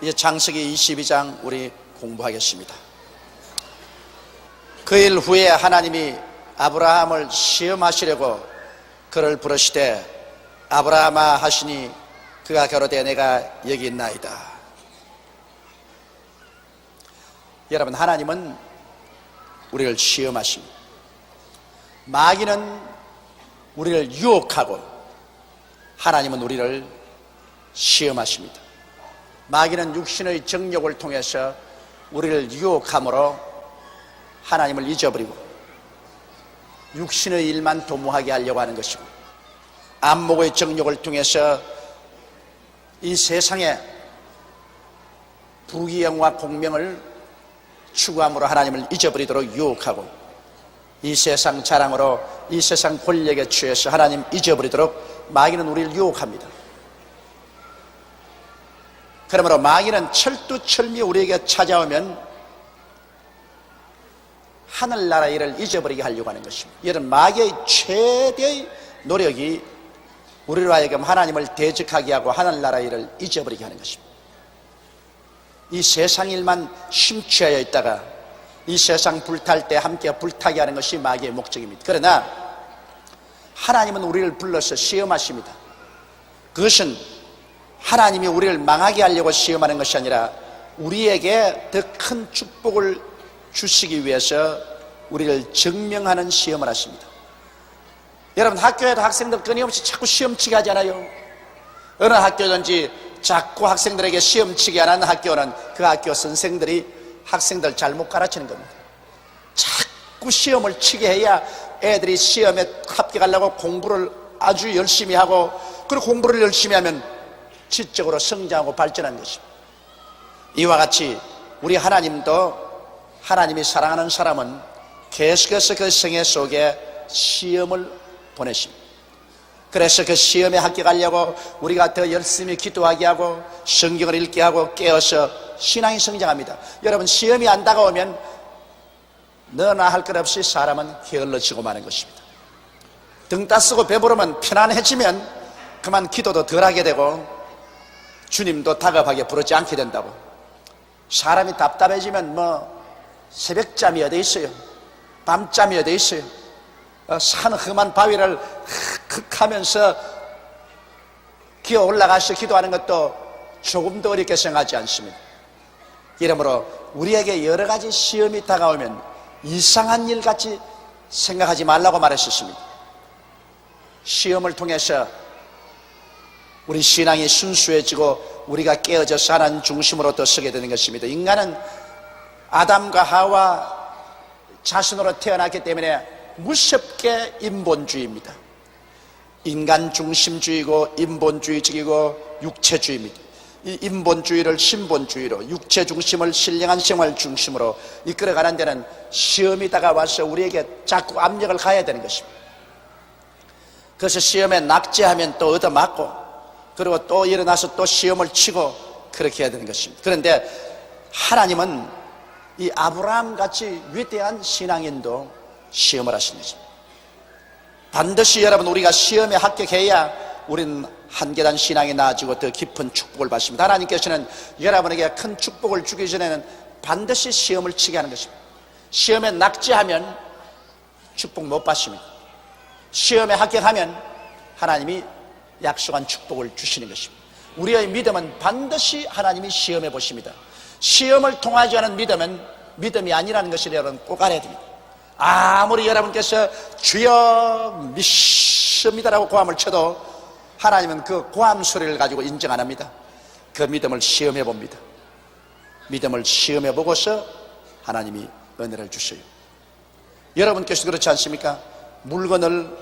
이제 창세기 22장 우리 공부하겠습니다. 그 일 후에 하나님이 아브라함을 시험하시려고 그를 부르시되 아브라함아 하시니 그가 가로되 내가 여기 있나이다. 여러분, 하나님은 우리를 시험하십니다. 마귀는 우리를 유혹하고 하나님은 우리를 시험하십니다. 마귀는 육신의 정욕을 통해서 우리를 유혹함으로 하나님을 잊어버리고 육신의 일만 도모하게 하려고 하는 것이고, 안목의 정욕을 통해서 이 세상의 부귀영화 공명을 추구함으로 하나님을 잊어버리도록 유혹하고, 이 세상 자랑으로 이 세상 권력에 취해서 하나님 잊어버리도록 마귀는 우리를 유혹합니다. 그러므로 마귀는 철두철미 우리에게 찾아오면 하늘나라 일을 잊어버리게 하려고 하는 것입니다. 이런 마귀의 최대의 노력이 우리로 하여금 하나님을 대적하게 하고 하늘나라 일을 잊어버리게 하는 것입니다. 이 세상 일만 심취하여 있다가 이 세상 불탈 때 함께 불타게 하는 것이 마귀의 목적입니다. 그러나 하나님은 우리를 불러서 시험하십니다. 그것은 하나님이 우리를 망하게 하려고 시험하는 것이 아니라 우리에게 더 큰 축복을 주시기 위해서 우리를 증명하는 시험을 하십니다. 여러분, 학교에도 학생들 끊임없이 자꾸 시험치게 하잖아요. 어느 학교든지 자꾸 학생들에게 시험치게 하는 학교는 그 학교 선생들이 학생들 잘못 가르치는 겁니다. 자꾸 시험을 치게 해야 애들이 시험에 합격하려고 공부를 아주 열심히 하고, 그리고 공부를 열심히 하면 지적으로 성장하고 발전하는 것입니다. 이와 같이 우리 하나님도, 하나님이 사랑하는 사람은 계속해서 그 생애 속에 시험을 보내십니다. 그래서 그 시험에 합격하려고 우리가 더 열심히 기도하게 하고 성경을 읽게 하고 깨어서 신앙이 성장합니다. 여러분, 시험이 안 다가오면 너나 할 것 없이 사람은 게을러지고 마는 것입니다. 등 따쓰고 배부르면 편안해지면 그만 기도도 덜 하게 되고 주님도 다급하게 부르지 않게 된다고. 사람이 답답해지면 새벽잠이 어디 있어요? 밤잠이 어디 있어요? 산 험한 바위를 하면서 기어 올라가서 기도하는 것도 조금도 어렵게 생각하지 않습니다. 이러므로 우리에게 여러 가지 시험이 다가오면 이상한 일 같이 생각하지 말라고 말했었습니다. 시험을 통해서 우리 신앙이 순수해지고 우리가 깨어져서 하나님 중심으로 더 서게 되는 것입니다. 인간은 아담과 하와 자신으로 태어났기 때문에 무섭게 인본주의입니다. 인간 중심주의고 인본주의적이고 육체주의입니다. 이 인본주의를 신본주의로, 육체 중심을 신령한 생활 중심으로 이끌어가는 데는 시험이 다가와서 우리에게 자꾸 압력을 가해야 되는 것입니다. 그래서 시험에 낙제하면 또 얻어맞고, 그리고 또 일어나서 또 시험을 치고 그렇게 해야 되는 것입니다. 그런데 하나님은 이 아브라함 같이 위대한 신앙인도 시험을 하시는 것입니다. 반드시 여러분, 우리가 시험에 합격해야 우리는 한 계단 신앙이 나아지고 더 깊은 축복을 받습니다. 하나님께서는 여러분에게 큰 축복을 주기 전에는 반드시 시험을 치게 하는 것입니다. 시험에 낙제하면 축복 못 받습니다. 시험에 합격하면 하나님이 약속한 축복을 주시는 것입니다. 우리의 믿음은 반드시 하나님이 시험해 보십니다. 시험을 통하지 않은 믿음은 믿음이 아니라는 것을 여러분 꼭 알아야 됩니다. 아무리 여러분께서 주여 믿습니다라고 고함을 쳐도 하나님은 그 고함 소리를 가지고 인정 안 합니다. 그 믿음을 시험해 봅니다. 믿음을 시험해 보고서 하나님이 은혜를 주셔요. 여러분께서 그렇지 않습니까? 물건을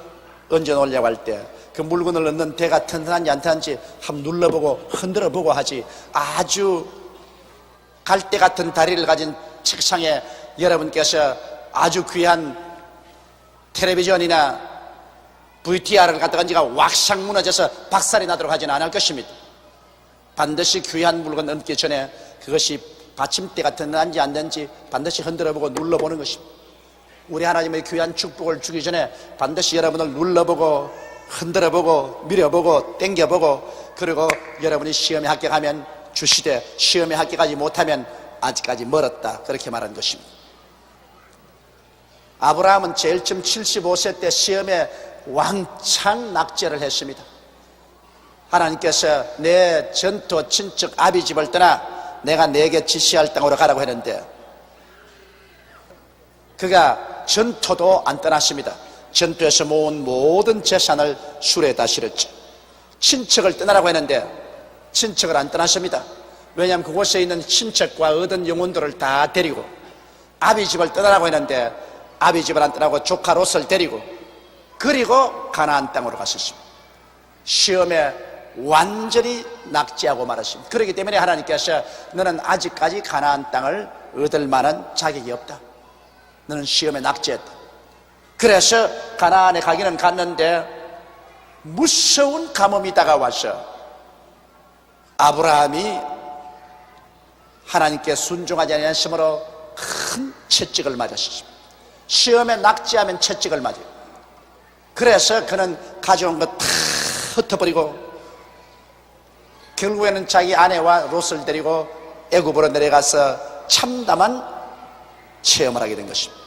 얹어 놓으려고 할 때 그 물건을 넣는 대가 튼튼한지 안 튼튼한지 한번 눌러보고 흔들어 보고 하지, 아주 갈대 같은 다리를 가진 책상에 여러분께서 아주 귀한 텔레비전이나 VTR을 갖다가 얹어가 왁상 무너져서 박살이 나도록 하지는 않을 것입니다. 반드시 귀한 물건 얹기 전에 그것이 받침대가 튼튼한지 안 된지 반드시 흔들어보고 눌러보는 것입니다. 우리 하나님의 귀한 축복을 주기 전에 반드시 여러분을 눌러보고 흔들어보고 밀어보고 당겨보고, 그리고 여러분이 시험에 합격하면 주시되 시험에 합격하지 못하면 아직까지 멀었다, 그렇게 말한 것입니다. 아브라함은 제일 처음 75세 때 시험에 왕창 낙제를 했습니다. 하나님께서 내 전토 친척 아비 집을 떠나 내가 내게 지시할 땅으로 가라고 했는데 그가 전토도 안 떠났습니다. 전투에서 모은 모든 재산을 수레에다 실었죠. 친척을 떠나라고 했는데 친척을 안 떠났습니다. 왜냐하면 그곳에 있는 친척과 얻은 영혼들을 다 데리고, 아비 집을 떠나라고 했는데 아비 집을 안 떠나고 조카 롯을 데리고, 그리고 가나안 땅으로 갔었습니다. 시험에 완전히 낙제하고 말았습니다. 그렇기 때문에 하나님께서 너는 아직까지 가나안 땅을 얻을 만한 자격이 없다, 너는 시험에 낙제했다. 그래서 가나안에 가기는 갔는데 무서운 가뭄이 다가와서 아브라함이 하나님께 순종하지 않았으므로 큰 채찍을 맞았습니다. 시험에 낙제하면 채찍을 맞아요. 그래서 그는 가져온 것 다 흩어버리고 결국에는 자기 아내와 롯을 데리고 애굽으로 내려가서 참담한 체험을 하게 된 것입니다.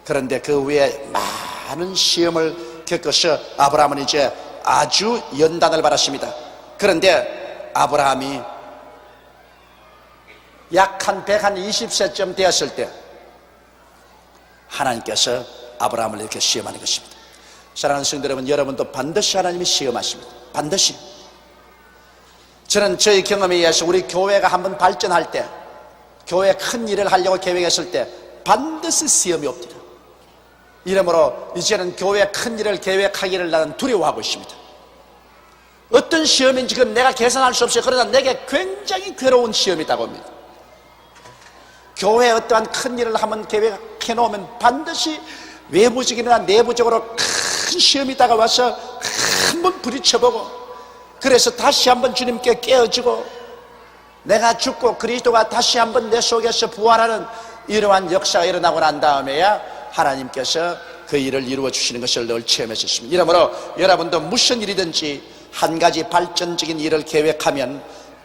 그런데 그 후에 많은 시험을 겪어서 아브라함은 이제 아주 연단을 받았습니다. 그런데 아브라함이 약 한 120세쯤 되었을 때 하나님께서 아브라함을 이렇게 시험하는 것입니다. 사랑하는 성도 여러분, 여러분도 반드시 하나님이 시험하십니다. 반드시. 저는 저희 경험에 의해서 우리 교회가 한번 발전할 때, 교회 큰 일을 하려고 계획했을 때 반드시 시험이 옵니다. 이러므로 이제는 교회 큰 일을 계획하기를 나는 두려워하고 있습니다. 어떤 시험인지 그건 내가 계산할 수 없어요. 그러나 내게 굉장히 괴로운 시험이다고 합니다. 교회에 어떠한 큰 일을 한번 계획해 놓으면 반드시 외부적이나 내부적으로 큰 시험이 다가와서 한번 부딪혀보고, 그래서 다시 한번 주님께 깨어지고 내가 죽고 그리스도가 다시 한번 내 속에서 부활하는 이러한 역사가 일어나고 난 다음에야 하나님께서 그 일을 이루어 주시는 것을 늘 체험했었습니다. 이러므로 여러분도 무슨 일이든지 한 가지 발전적인 일을 계획하면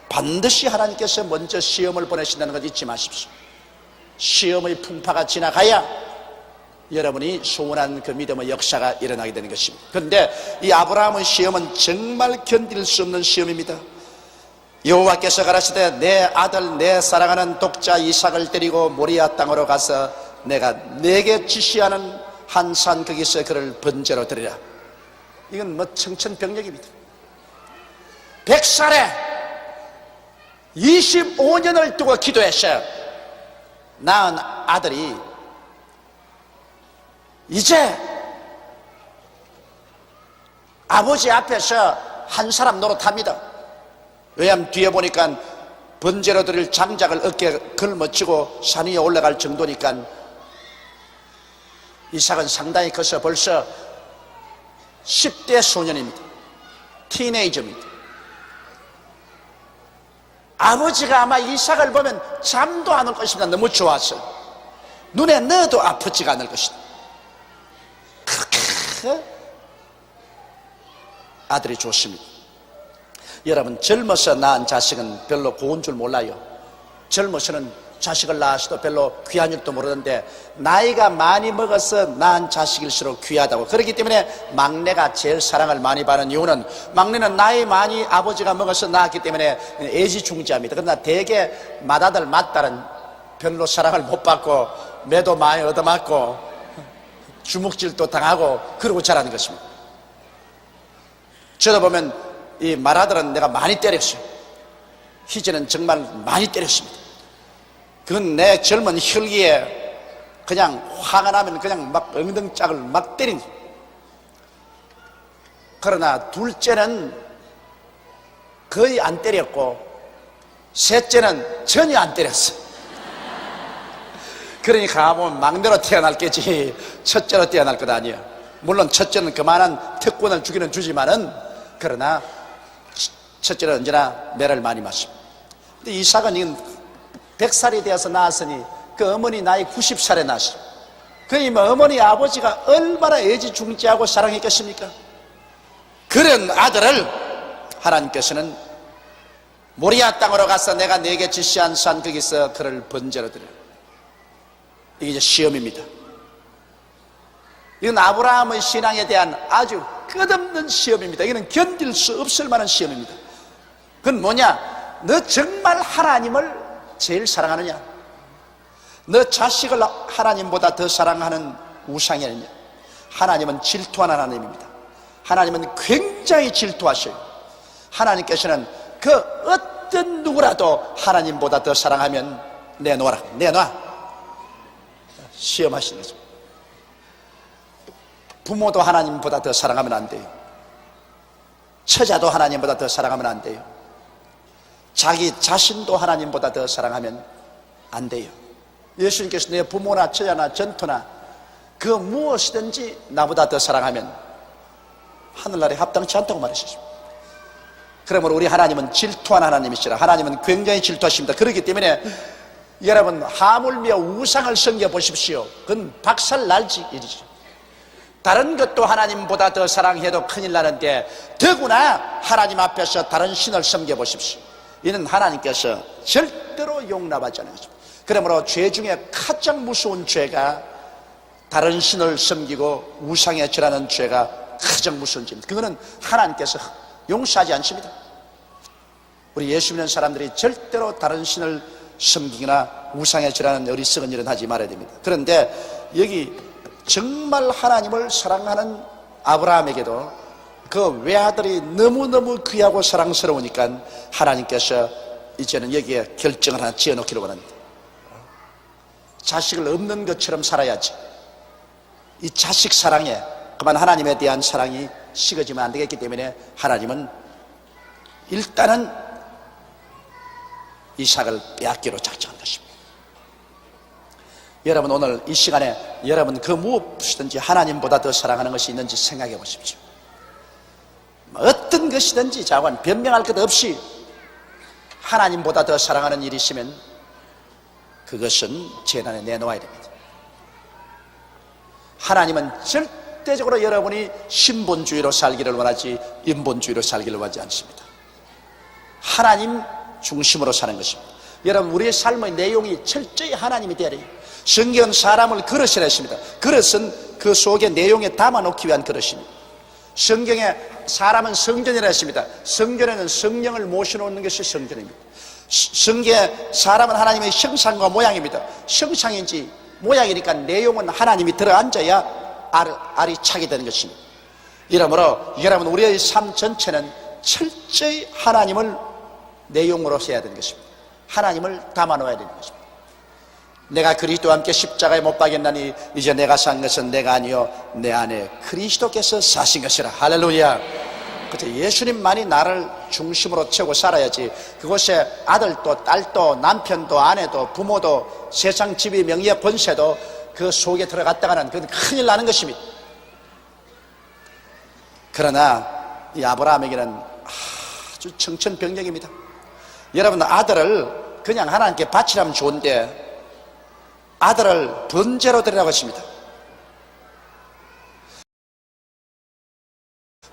반드시 하나님께서 먼저 시험을 보내신다는 것 잊지 마십시오. 시험의 풍파가 지나가야 여러분이 소원한 그 믿음의 역사가 일어나게 되는 것입니다. 그런데 이 아브라함의 시험은 정말 견딜 수 없는 시험입니다. 여호와께서 가라사대 내 아들 내 사랑하는 독자 이삭을 데리고 모리아 땅으로 가서 내가 내게 지시하는 한 산 거기서 그를 번제로 드리라. 이건 뭐 청천벽력입니다. 100살에 25년을 두고 기도했어요. 낳은 아들이 이제 아버지 앞에서 한 사람 노릇합니다. 왜냐하면 뒤에 보니까 번제로 드릴 장작을 어깨에 걸머치고 산 위에 올라갈 정도니까 이삭은 상당히 커서 벌써 10대 소년입니다. 티네이저입니다. 아버지가 아마 이삭을 보면 잠도 안 올 것입니다. 너무 좋아서 눈에 넣어도 아프지가 않을 것이다. 그렇게 아들이 좋습니다. 여러분, 젊어서 낳은 자식은 별로 고운 줄 몰라요. 젊어서는 자식을 낳아서도 별로 귀한 줄도 모르는데 나이가 많이 먹어서 낳은 자식일수록 귀하다고. 그렇기 때문에 막내가 제일 사랑을 많이 받는 이유는 막내는 나이 많이 아버지가 먹어서 낳았기 때문에 애지중지합니다. 그러나 대개 맏아들 맏딸은 별로 사랑을 못 받고 매도 많이 얻어맞고 주먹질도 당하고 그러고 자라는 것입니다. 저도 보면 이 맏아들은 내가 많이 때렸어요. 희재는 정말 많이 때렸습니다. 그건 내 젊은 혈기에 그냥 화가 나면 그냥 막 엉덩짝을 막 때린. 그러나 둘째는 거의 안 때렸고 셋째는 전혀 안 때렸어. 그러니까 보면 막내로 태어날겠지 첫째로 태어날 것 아니야. 물론 첫째는 그만한 특권을 주기는 주지만은 그러나 첫째는 언제나 매를 많이 맞습니다. 근데 이삭은 이건 100살이 되어서 낳았으니 그 어머니 나이 90살에 낳았어요. 그러니 뭐 어머니 아버지가 얼마나 애지중지하고 사랑했겠습니까? 그런 아들을 하나님께서는 모리아 땅으로 가서 내가 네게 지시한 산 거기서 그를 번제로 드리라. 이게 이제 시험입니다. 이건 아브라함의 신앙에 대한 아주 끝없는 시험입니다. 이거는 견딜 수 없을 만한 시험입니다. 그건 뭐냐? 너 정말 하나님을 제일 사랑하느냐? 너 자식을 하나님보다 더 사랑하는 우상이 아니냐? 하나님은 질투하는 하나님입니다. 하나님은 굉장히 질투하셔요. 하나님께서는 그 어떤 누구라도 하나님보다 더 사랑하면 내놔라, 내놔. 시험하시는 거죠. 부모도 하나님보다 더 사랑하면 안 돼요. 처자도 하나님보다 더 사랑하면 안 돼요. 자기 자신도 하나님보다 더 사랑하면 안 돼요. 예수님께서 내 부모나 처자나 전토나 그 무엇이든지 나보다 더 사랑하면 하늘나라에 합당치 않다고 말하셨습니다. 그러므로 우리 하나님은 질투하는 하나님이시라. 하나님은 굉장히 질투하십니다. 그렇기 때문에 여러분, 하물며 우상을 섬겨 보십시오. 그건 박살날지 일이죠. 다른 것도 하나님보다 더 사랑해도 큰일 나는데 더구나 하나님 앞에서 다른 신을 섬겨 보십시오. 이는 하나님께서 절대로 용납하지 않는 것입니다. 그러므로 죄 중에 가장 무서운 죄가 다른 신을 섬기고 우상에 절하는 죄가 가장 무서운 죄입니다. 그거는 하나님께서 용서하지 않습니다. 우리 예수 믿는 사람들이 절대로 다른 신을 섬기거나 우상에 절하는 어리석은 일은 하지 말아야 됩니다. 그런데 여기 정말 하나님을 사랑하는 아브라함에게도 그 외아들이 너무너무 귀하고 사랑스러우니까 하나님께서 이제는 여기에 결정을 하나 지어놓기로 원합니다. 자식을 없는 것처럼 살아야지. 이 자식 사랑에 그만 하나님에 대한 사랑이 식어지면 안 되겠기 때문에 하나님은 일단은 이삭을 빼앗기로 작정한 것입니다. 여러분, 오늘 이 시간에 여러분 그 무엇이든지 하나님보다 더 사랑하는 것이 있는지 생각해 보십시오. 어떤 것이든지 자관 변명할 것 없이 하나님보다 더 사랑하는 일이 있으면 그것은 재단에 내놓아야 됩니다. 하나님은 절대적으로 여러분이 신본주의로 살기를 원하지 인본주의로 살기를 원하지 않습니다. 하나님 중심으로 사는 것입니다. 여러분, 우리의 삶의 내용이 철저히 하나님이 되어야 해요. 성경은 사람을 그릇이라 했습니다. 그릇은 그 속에 내용에 담아놓기 위한 그릇입니다. 성경에 사람은 성전이라 했습니다. 성전에는 성령을 모셔놓는 것이 성전입니다. 성경에 사람은 하나님의 형상과 모양입니다. 형상인지 모양이니까 내용은 하나님이 들어앉아야 알이 차게 되는 것입니다. 이러므로 여러분, 우리의 삶 전체는 철저히 하나님을 내용으로 해야 되는 것입니다. 하나님을 담아놓아야 되는 것입니다. 내가 그리스도와 함께 십자가에 못 박였나니 이제 내가 산 것은 내가 아니요 내 안에 그리스도께서 사신 것이라. 할렐루야. 그렇죠. 예수님만이 나를 중심으로 채우고 살아야지 그곳에 아들도 딸도 남편도 아내도 부모도 세상 지위 명예 권세도 그 속에 들어갔다가는 그건 큰일 나는 것입니다. 그러나 이 아브라함에게는 아주 청천벽력입니다. 여러분, 아들을 그냥 하나님께 바치라면 좋은데 아들을 번제로 드리라고 했습니다.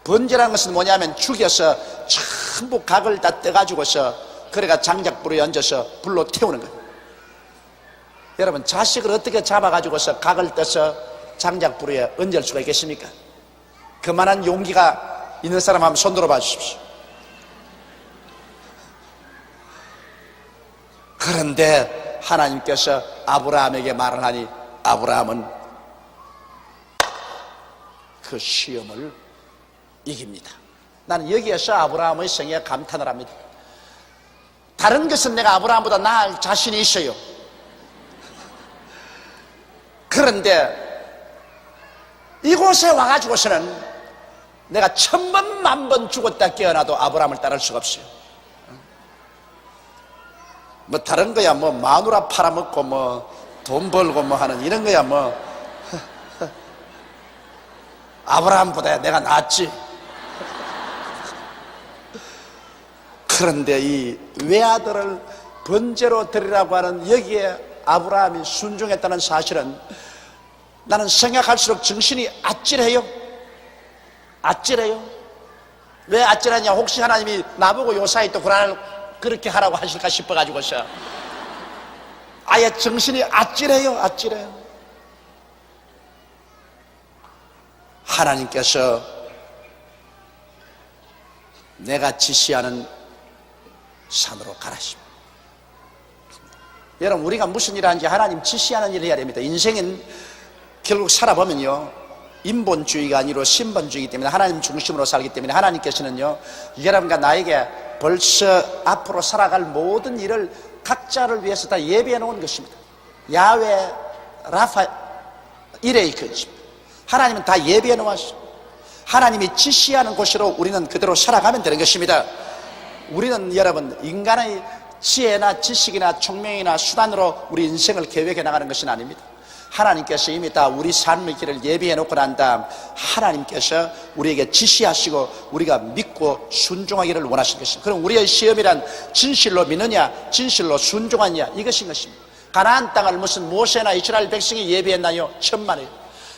번제라는 것은 뭐냐면 죽여서 전부 각을 다 떼가지고서 그래가 장작불에 얹어서 불로 태우는 거예요. 여러분, 자식을 어떻게 잡아가지고서 각을 떼서 장작불에 얹을 수가 있겠습니까? 그만한 용기가 있는 사람 한번 손 들어봐 주십시오. 그런데 하나님께서 아브라함에게 말을 하니 아브라함은 그 시험을 이깁니다. 나는 여기에서 아브라함의 성에 감탄을 합니다. 다른 것은 내가 아브라함보다 나을 자신이 있어요. 그런데 이곳에 와가지고서는 내가 1000번, 10,000번 죽었다 깨어나도 아브라함을 따를 수가 없어요. 뭐 다른 거야 뭐 마누라 팔아먹고 뭐 돈 벌고 뭐 하는 이런 거야 뭐 아브라함보다 내가 낫지. 그런데 이 외아들을 번제로 드리라고 하는 여기에 아브라함이 순종했다는 사실은 나는 생각할수록 정신이 아찔해요. 아찔해요. 왜 아찔하냐? 혹시 하나님이 나보고 요 사이 또 고난을 그렇게 하라고 하실까 싶어가지고서 아예 정신이 아찔해요. 하나님께서 내가 지시하는 산으로 가라십니다. 여러분, 우리가 무슨 일을 하는지 하나님 지시하는 일을 해야 됩니다. 인생은 결국 살아보면요, 인본주의가 아니라 신본주의이기 때문에 하나님 중심으로 살기 때문에 하나님께서는요, 여러분과 나에게 벌써 앞으로 살아갈 모든 일을 각자를 위해서 다 예비해 놓은 것입니다. 야훼 라파 이레이 것입니다. 하나님은 다 예비해 놓았어요. 하나님이 지시하는 곳으로 우리는 그대로 살아가면 되는 것입니다. 우리는 여러분, 인간의 지혜나 지식이나 총명이나 수단으로 우리 인생을 계획해 나가는 것은 아닙니다. 하나님께서 이미 다 우리 삶의 길을 예비해 놓고 난 다음 하나님께서 우리에게 지시하시고 우리가 믿고 순종하기를 원하시는 것입니다. 그럼 우리의 시험이란 진실로 믿느냐, 진실로 순종하느냐, 이것인 것입니다. 가나안 땅을 무슨 모세나 이스라엘 백성이 예비했나요? 천만에요.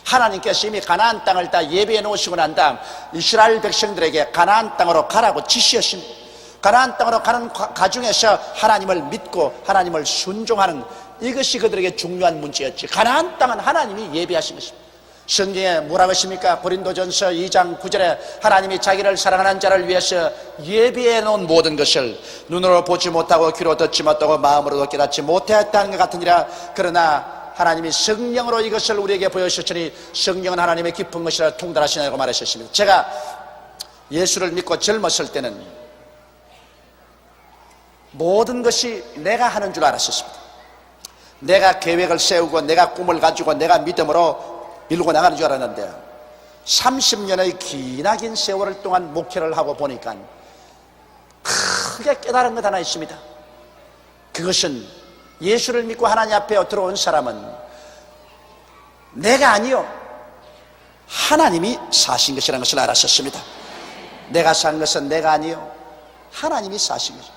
하나님께서 이미 가나안 땅을 다 예비해 놓으시고 난 다음 이스라엘 백성들에게 가나안 땅으로 가라고 지시했습니다. 가나안 땅으로 가는 가중에서 하나님을 믿고 하나님을 순종하는 이것이 그들에게 중요한 문제였지. 가나안 땅은 하나님이 예비하신 것입니다. 성경에 뭐라고 했습니까? 고린도전서 2장 9절에 하나님이 자기를 사랑하는 자를 위해서 예비해 놓은 모든 것을 눈으로 보지 못하고 귀로 듣지 못하고 마음으로도 깨닫지 못했다는 것 같으니라. 그러나 하나님이 성령으로 이것을 우리에게 보여주셨으니 성령은 하나님의 깊은 것이라 통달하시냐고 말하셨습니다. 제가 예수를 믿고 젊었을 때는 모든 것이 내가 하는 줄 알았었습니다. 내가 계획을 세우고 내가 꿈을 가지고 내가 믿음으로 밀고 나가는 줄 알았는데 30년의 기나긴 세월 동안 목회를 하고 보니까 크게 깨달은 것 하나 있습니다. 그것은 예수를 믿고 하나님 앞에 들어온 사람은 내가 아니요 하나님이 사신 것이라는 것을 알았었습니다. 내가 산 것은 내가 아니요 하나님이 사신 것입니다.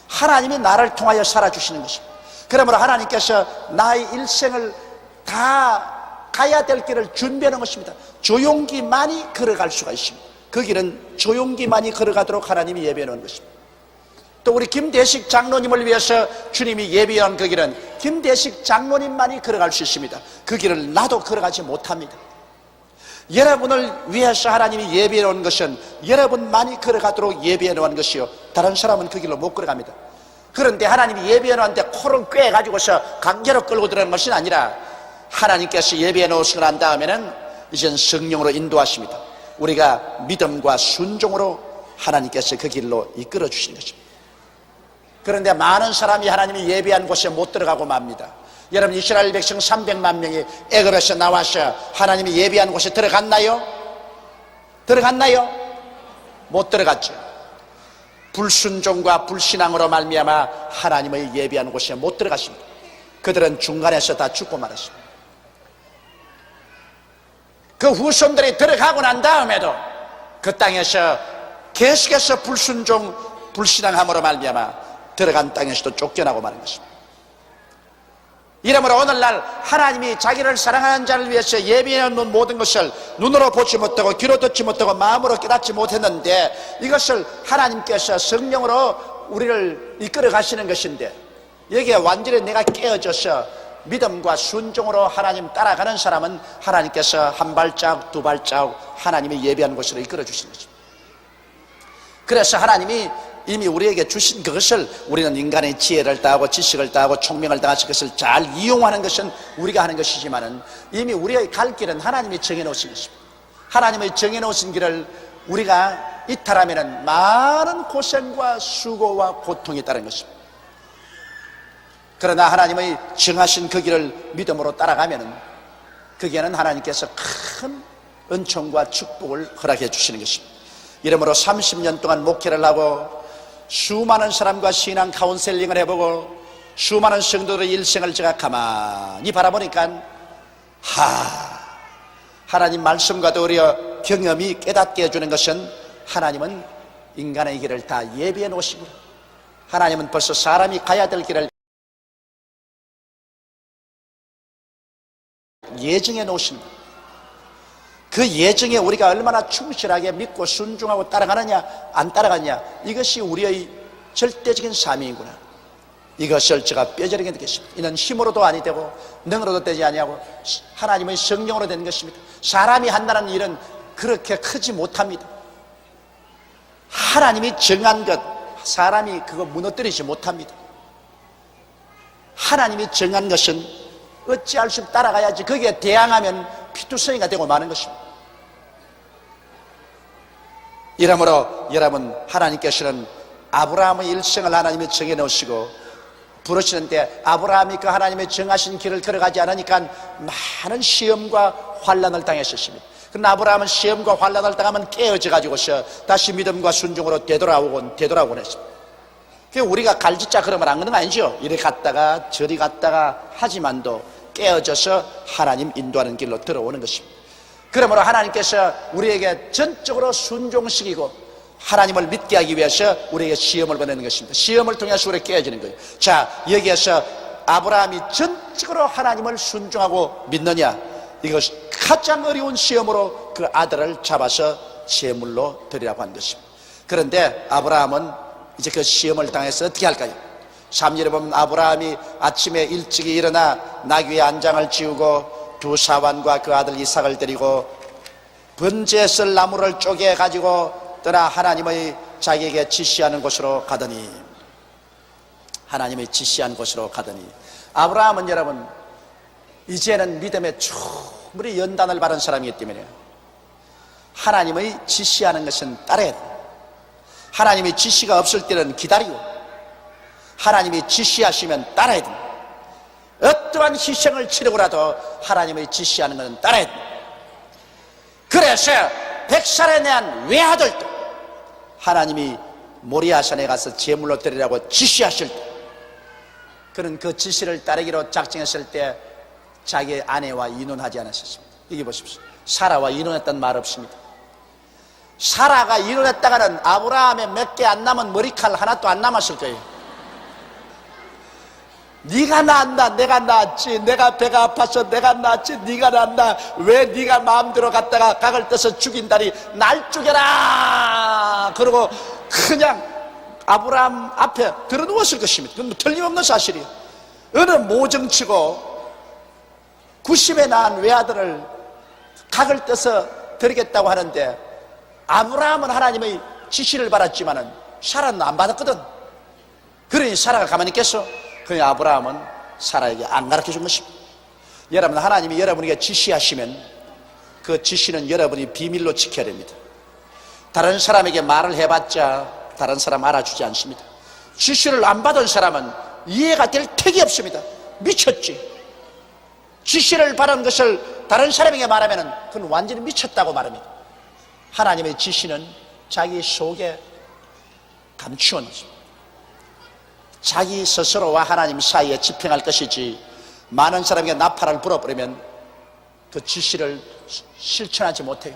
하나님이 나를 통하여 살아주시는 것입니다. 그러므로 하나님께서 나의 일생을 다 가야 될 길을 준비하는 것입니다. 조용기만이 걸어갈 수가 있습니다. 그 길은 조용기만이 걸어가도록 하나님이 예비해 놓은 것입니다. 또 우리 김대식 장로님을 위해서 주님이 예비한 그 길은 김대식 장로님만이 걸어갈 수 있습니다. 그 길을 나도 걸어가지 못합니다. 여러분을 위해서 하나님이 예비해 놓은 것은 여러분만이 걸어가도록 예비해 놓은 것이요 다른 사람은 그 길로 못 걸어갑니다. 그런데 하나님이 예비해 놓았는데 코를 꿰가지고서 강제로 끌고 들어가는 것이 아니라 하나님께서 예비해 놓으시고 난 다음에는 이젠 성령으로 인도하십니다. 우리가 믿음과 순종으로 하나님께서 그 길로 이끌어 주시는 것입니다. 그런데 많은 사람이 하나님이 예비한 곳에 못 들어가고 맙니다. 여러분, 이스라엘 백성 300만 명이 애굽에서 나와서 하나님이 예비한 곳에 들어갔나요? 들어갔나요? 못 들어갔죠. 불순종과 불신앙으로 말미암아 하나님의 예비한 곳에 못 들어갔습니다. 그들은 중간에서 다 죽고 말았습니다. 그 후손들이 들어가고 난 다음에도 그 땅에서 계속해서 불순종 불신앙함으로 말미암아 들어간 땅에서도 쫓겨나고 마는 것입니다. 이러므로 오늘날 하나님이 자기를 사랑하는 자를 위해서 예비해 놓은 모든 것을 눈으로 보지 못하고 귀로 듣지 못하고 마음으로 깨닫지 못했는데 이것을 하나님께서 성령으로 우리를 이끌어 가시는 것인데 여기에 완전히 내가 깨어져서 믿음과 순종으로 하나님 따라가는 사람은 하나님께서 한 발짝 두 발짝 하나님이 예비한 곳으로 이끌어 주시는 것입니다. 그래서 하나님이 이미 우리에게 주신 그것을 우리는 인간의 지혜를 다하고 지식을 다하고 총명을 다해서 그것을 잘 이용하는 것은 우리가 하는 것이지만은 이미 우리의 갈 길은 하나님이 정해놓으신 것입니다. 하나님의 정해놓으신 길을 우리가 이탈하면은 많은 고생과 수고와 고통이 따른 것입니다. 그러나 하나님의 정하신 그 길을 믿음으로 따라가면은 그게는 하나님께서 큰 은총과 축복을 허락해 주시는 것입니다. 이러므로 30년 동안 목회를 하고 수많은 사람과 신앙 카운셀링을 해보고 수많은 성도들의 일생을 제가 가만히 바라보니까 하나님 말씀과도 우리의 경험이 깨닫게 해주는 것은 하나님은 인간의 길을 다 예비해 놓으시구나. 하나님은 벌써 사람이 가야 될 길을 예정해 놓으십니다. 그 예정에 우리가 얼마나 충실하게 믿고 순종하고 따라가느냐 안 따라가느냐 이것이 우리의 절대적인 사명이구나. 이것을 제가 뼈저리게 느꼈습니다. 이는 힘으로도 아니 되고 능으로도 되지 아니하고 하나님의 성령으로 되는 것입니다. 사람이 한다는 일은 그렇게 크지 못합니다. 하나님이 정한 것, 사람이 그거 무너뜨리지 못합니다. 하나님이 정한 것은 어찌할 수 없이 따라가야지. 거기에 대항하면 피투성이가 되고 마는 것입니다. 이러므로 여러분, 하나님께서는 아브라함의 일생을 하나님이 정해 놓으시고 부르시는데, 아브라함이 그 하나님의 정하신 길을 걸어가지 않으니까 많은 시험과 환난을 당했었습니다. 그러나 아브라함은 시험과 환난을 당하면 깨어져 가지고서 다시 믿음과 순종으로 되돌아오곤 했습니다. 우리가 갈짓자 그러면 안 그런 거 아니죠. 이리 갔다가 저리 갔다가 하지만도 깨어져서 하나님 인도하는 길로 들어오는 것입니다. 그러므로 하나님께서 우리에게 전적으로 순종시키고 하나님을 믿게 하기 위해서 우리에게 시험을 보내는 것입니다. 시험을 통해서 우리가 깨어지는 거예요. 자, 여기에서 아브라함이 전적으로 하나님을 순종하고 믿느냐, 이것이 가장 어려운 시험으로 그 아들을 잡아서 제물로 드리라고 한 것입니다. 그런데 아브라함은 이제 그 시험을 당해서 어떻게 할까요? 3절에 보면 아브라함이 아침에 일찍이 일어나 나귀 위에 안장을 지우고 두 사환과 그 아들 이삭을 데리고 번제에 쓸 나무를 쪼개 가지고 떠나 하나님의 자기에게 지시하는 곳으로 가더니, 하나님의 지시한 곳으로 가더니, 아브라함은 여러분 이제는 믿음에 충분히 연단을 받은 사람이기 때문에 하나님의 지시하는 것은 따라야 돼요. 하나님의 지시가 없을 때는 기다리고 하나님이 지시하시면 따라야 됩니다. 어떠한 희생을 치르고라도 하나님의 지시하는 것은 따라야 됩니다. 그래서 백살에 대한 외아들도 하나님이 모리아산에 가서 제물로 드리라고 지시하실 때, 그는 그 지시를 따르기로 작정했을 때 자기의 아내와 이혼하지 않았습니다. 여기 보십시오. 사라와 이혼했다는 말 없습니다. 사라가 이혼했다가는 아브라함의 몇 개 안 남은 머리칼 하나도 안 남았을 거예요. 네가 낳았나? 내가 낳았지. 내가 배가 아파서 내가 낳았지. 네가 낳았나? 왜 네가 마음대로 갔다가 각을 떠서 죽인다니, 날 죽여라! 그러고 그냥 아브라함 앞에 들어누웠을 것입니다. 그건 틀림없는 사실이에요. 어느 모정치고 90에 낳은 외아들을 각을 떠서 드리겠다고 하는데, 아브라함은 하나님의 지시를 받았지만은 사라는 안 받았거든. 그러니 사라가 가만히 있겠어? 그러니 아브라함은 사라에게 안 가르쳐 준 것입니다. 여러분, 하나님이 여러분에게 지시하시면 그 지시는 여러분이 비밀로 지켜야 됩니다. 다른 사람에게 말을 해봤자 다른 사람 알아주지 않습니다. 지시를 안 받은 사람은 이해가 될 택이 없습니다. 미쳤지. 지시를 받은 것을 다른 사람에게 말하면 그건 완전히 미쳤다고 말합니다. 하나님의 지시는 자기 속에 감추어 놓습니다. 자기 스스로와 하나님 사이에 집행할 것이지, 많은 사람에게 나팔을 불어버리면 그 지시를 실천하지 못해요.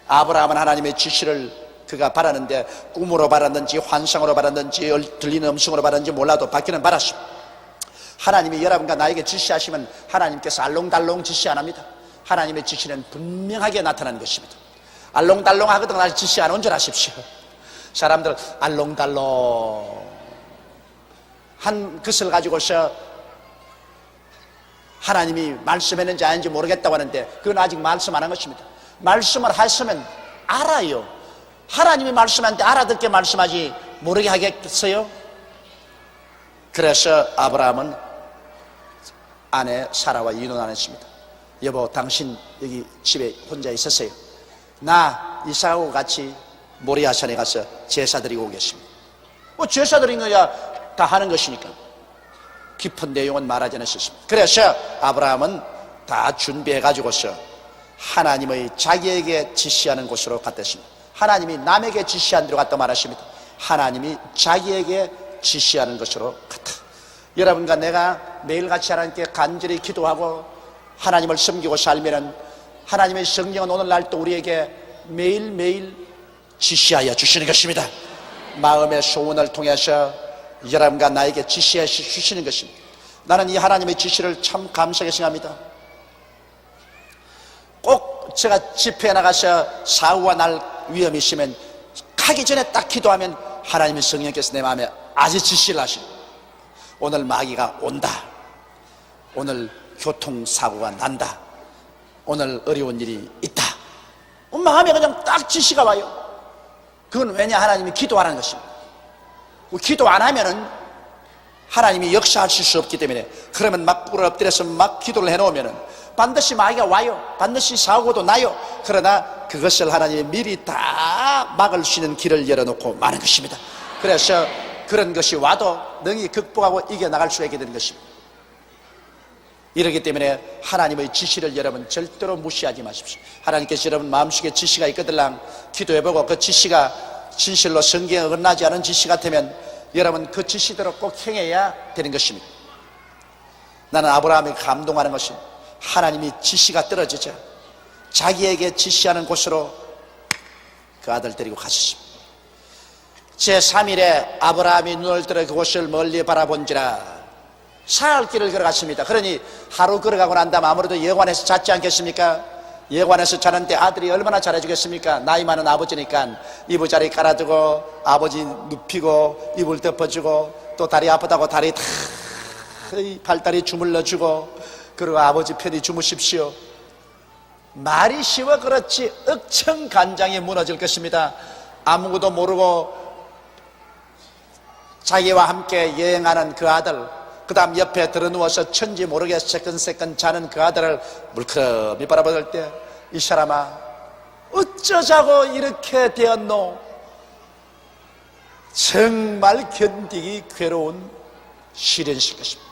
아브라함은 하나님의 지시를 그가 받았는데, 꿈으로 받았는지 환상으로 받았는지 들리는 음성으로 받았는지 몰라도 받기는 받았습니다. 하나님이 여러분과 나에게 지시하시면 하나님께서 알롱달롱 지시 안 합니다. 하나님의 지시는 분명하게 나타나는 것입니다. 알롱달롱 하거든 날 지시 안 온 줄 아십시오. 사람들 알롱달롱 한 것을 가지고서 하나님이 말씀했는지 아닌지 모르겠다고 하는데, 그건 아직 말씀 안 한 것입니다. 말씀을 하시면 알아요. 하나님이 말씀하는데 알아듣게 말씀하지 모르게 하겠어요? 그래서 아브라함은 아내 사라와 이혼 안 했습니다. 여보, 당신 여기 집에 혼자 있었어요. 나 이삭하고 같이 모리아산에 가서 제사 드리고 오겠습니다. 뭐 제사 드리는 거야 다 하는 것이니까 깊은 내용은 말하지 않았습니다. 그래서 아브라함은 다 준비해 가지고서 하나님의 자기에게 지시하는 곳으로 갔댔습니다. 하나님이 남에게 지시한 대로 갔다 말하십니다. 하나님이 자기에게 지시하는 것으로 갔다. 여러분과 내가 매일같이 하나님께 간절히 기도하고 하나님을 섬기고 살면은 하나님의 성령은 오늘날 또 우리에게 매일매일 지시하여 주시는 것입니다. 마음의 소원을 통해서 여러분과 나에게 지시해 주시는 것입니다. 나는 이 하나님의 지시를 참 감사하게 생각합니다. 꼭 제가 집회에 나가서 사후와 날 위험이 있으면 가기 전에 딱 기도하면 하나님의 성령께서 내 마음에 아주 지시를 하시고, 오늘 마귀가 온다, 오늘 교통사고가 난다, 오늘 어려운 일이 있다, 마음에 그냥 딱 지시가 와요. 그건 왜냐? 하나님이 기도하라는 것입니다. 기도 안 하면은 하나님이 역사하실 수 없기 때문에. 그러면 막 꿇어 엎드려서 막 기도를 해놓으면은 반드시 마귀가 와요. 반드시 사고도 나요. 그러나 그것을 하나님이 미리 다 막을 수 있는 길을 열어놓고 마는 것입니다. 그래서 그런 것이 와도 능히 극복하고 이겨나갈 수 있게 되는 것입니다. 이렇기 때문에 하나님의 지시를 여러분 절대로 무시하지 마십시오. 하나님께서 여러분 마음속에 지시가 있거들랑 기도해보고 그 지시가 진실로 성경에 어긋나지 않은 지시 같으면 여러분 그 지시대로 꼭 행해야 되는 것입니다. 나는 아브라함이 감동하는 것이 하나님이 지시가 떨어지자 자기에게 지시하는 곳으로 그 아들 데리고 가셨습니다. 제3일에 아브라함이 눈을 들어 그곳을 멀리 바라본지라 사흘 길을 걸어갔습니다. 그러니 하루 걸어가고 난 다음 아무래도 예관에서 잤지 않겠습니까? 예관에서 자는데 아들이 얼마나 잘해주겠습니까? 나이 많은 아버지니까 이부자리 깔아주고 아버지 눕히고 이불 덮어주고 또 다리 아프다고 다리 다 발다리 주물러주고 그리고 아버지 편히 주무십시오. 말이 쉬워 그렇지 억천간장이 무너질 것입니다. 아무것도 모르고 자기와 함께 여행하는 그 아들, 그 다음 옆에 들어누워서 천지 모르게 새끈새끈 자는 그 아들을 물끄러미 바라볼 때 이 사람아 어쩌자고 이렇게 되었노? 정말 견디기 괴로운 시련일 것입니다.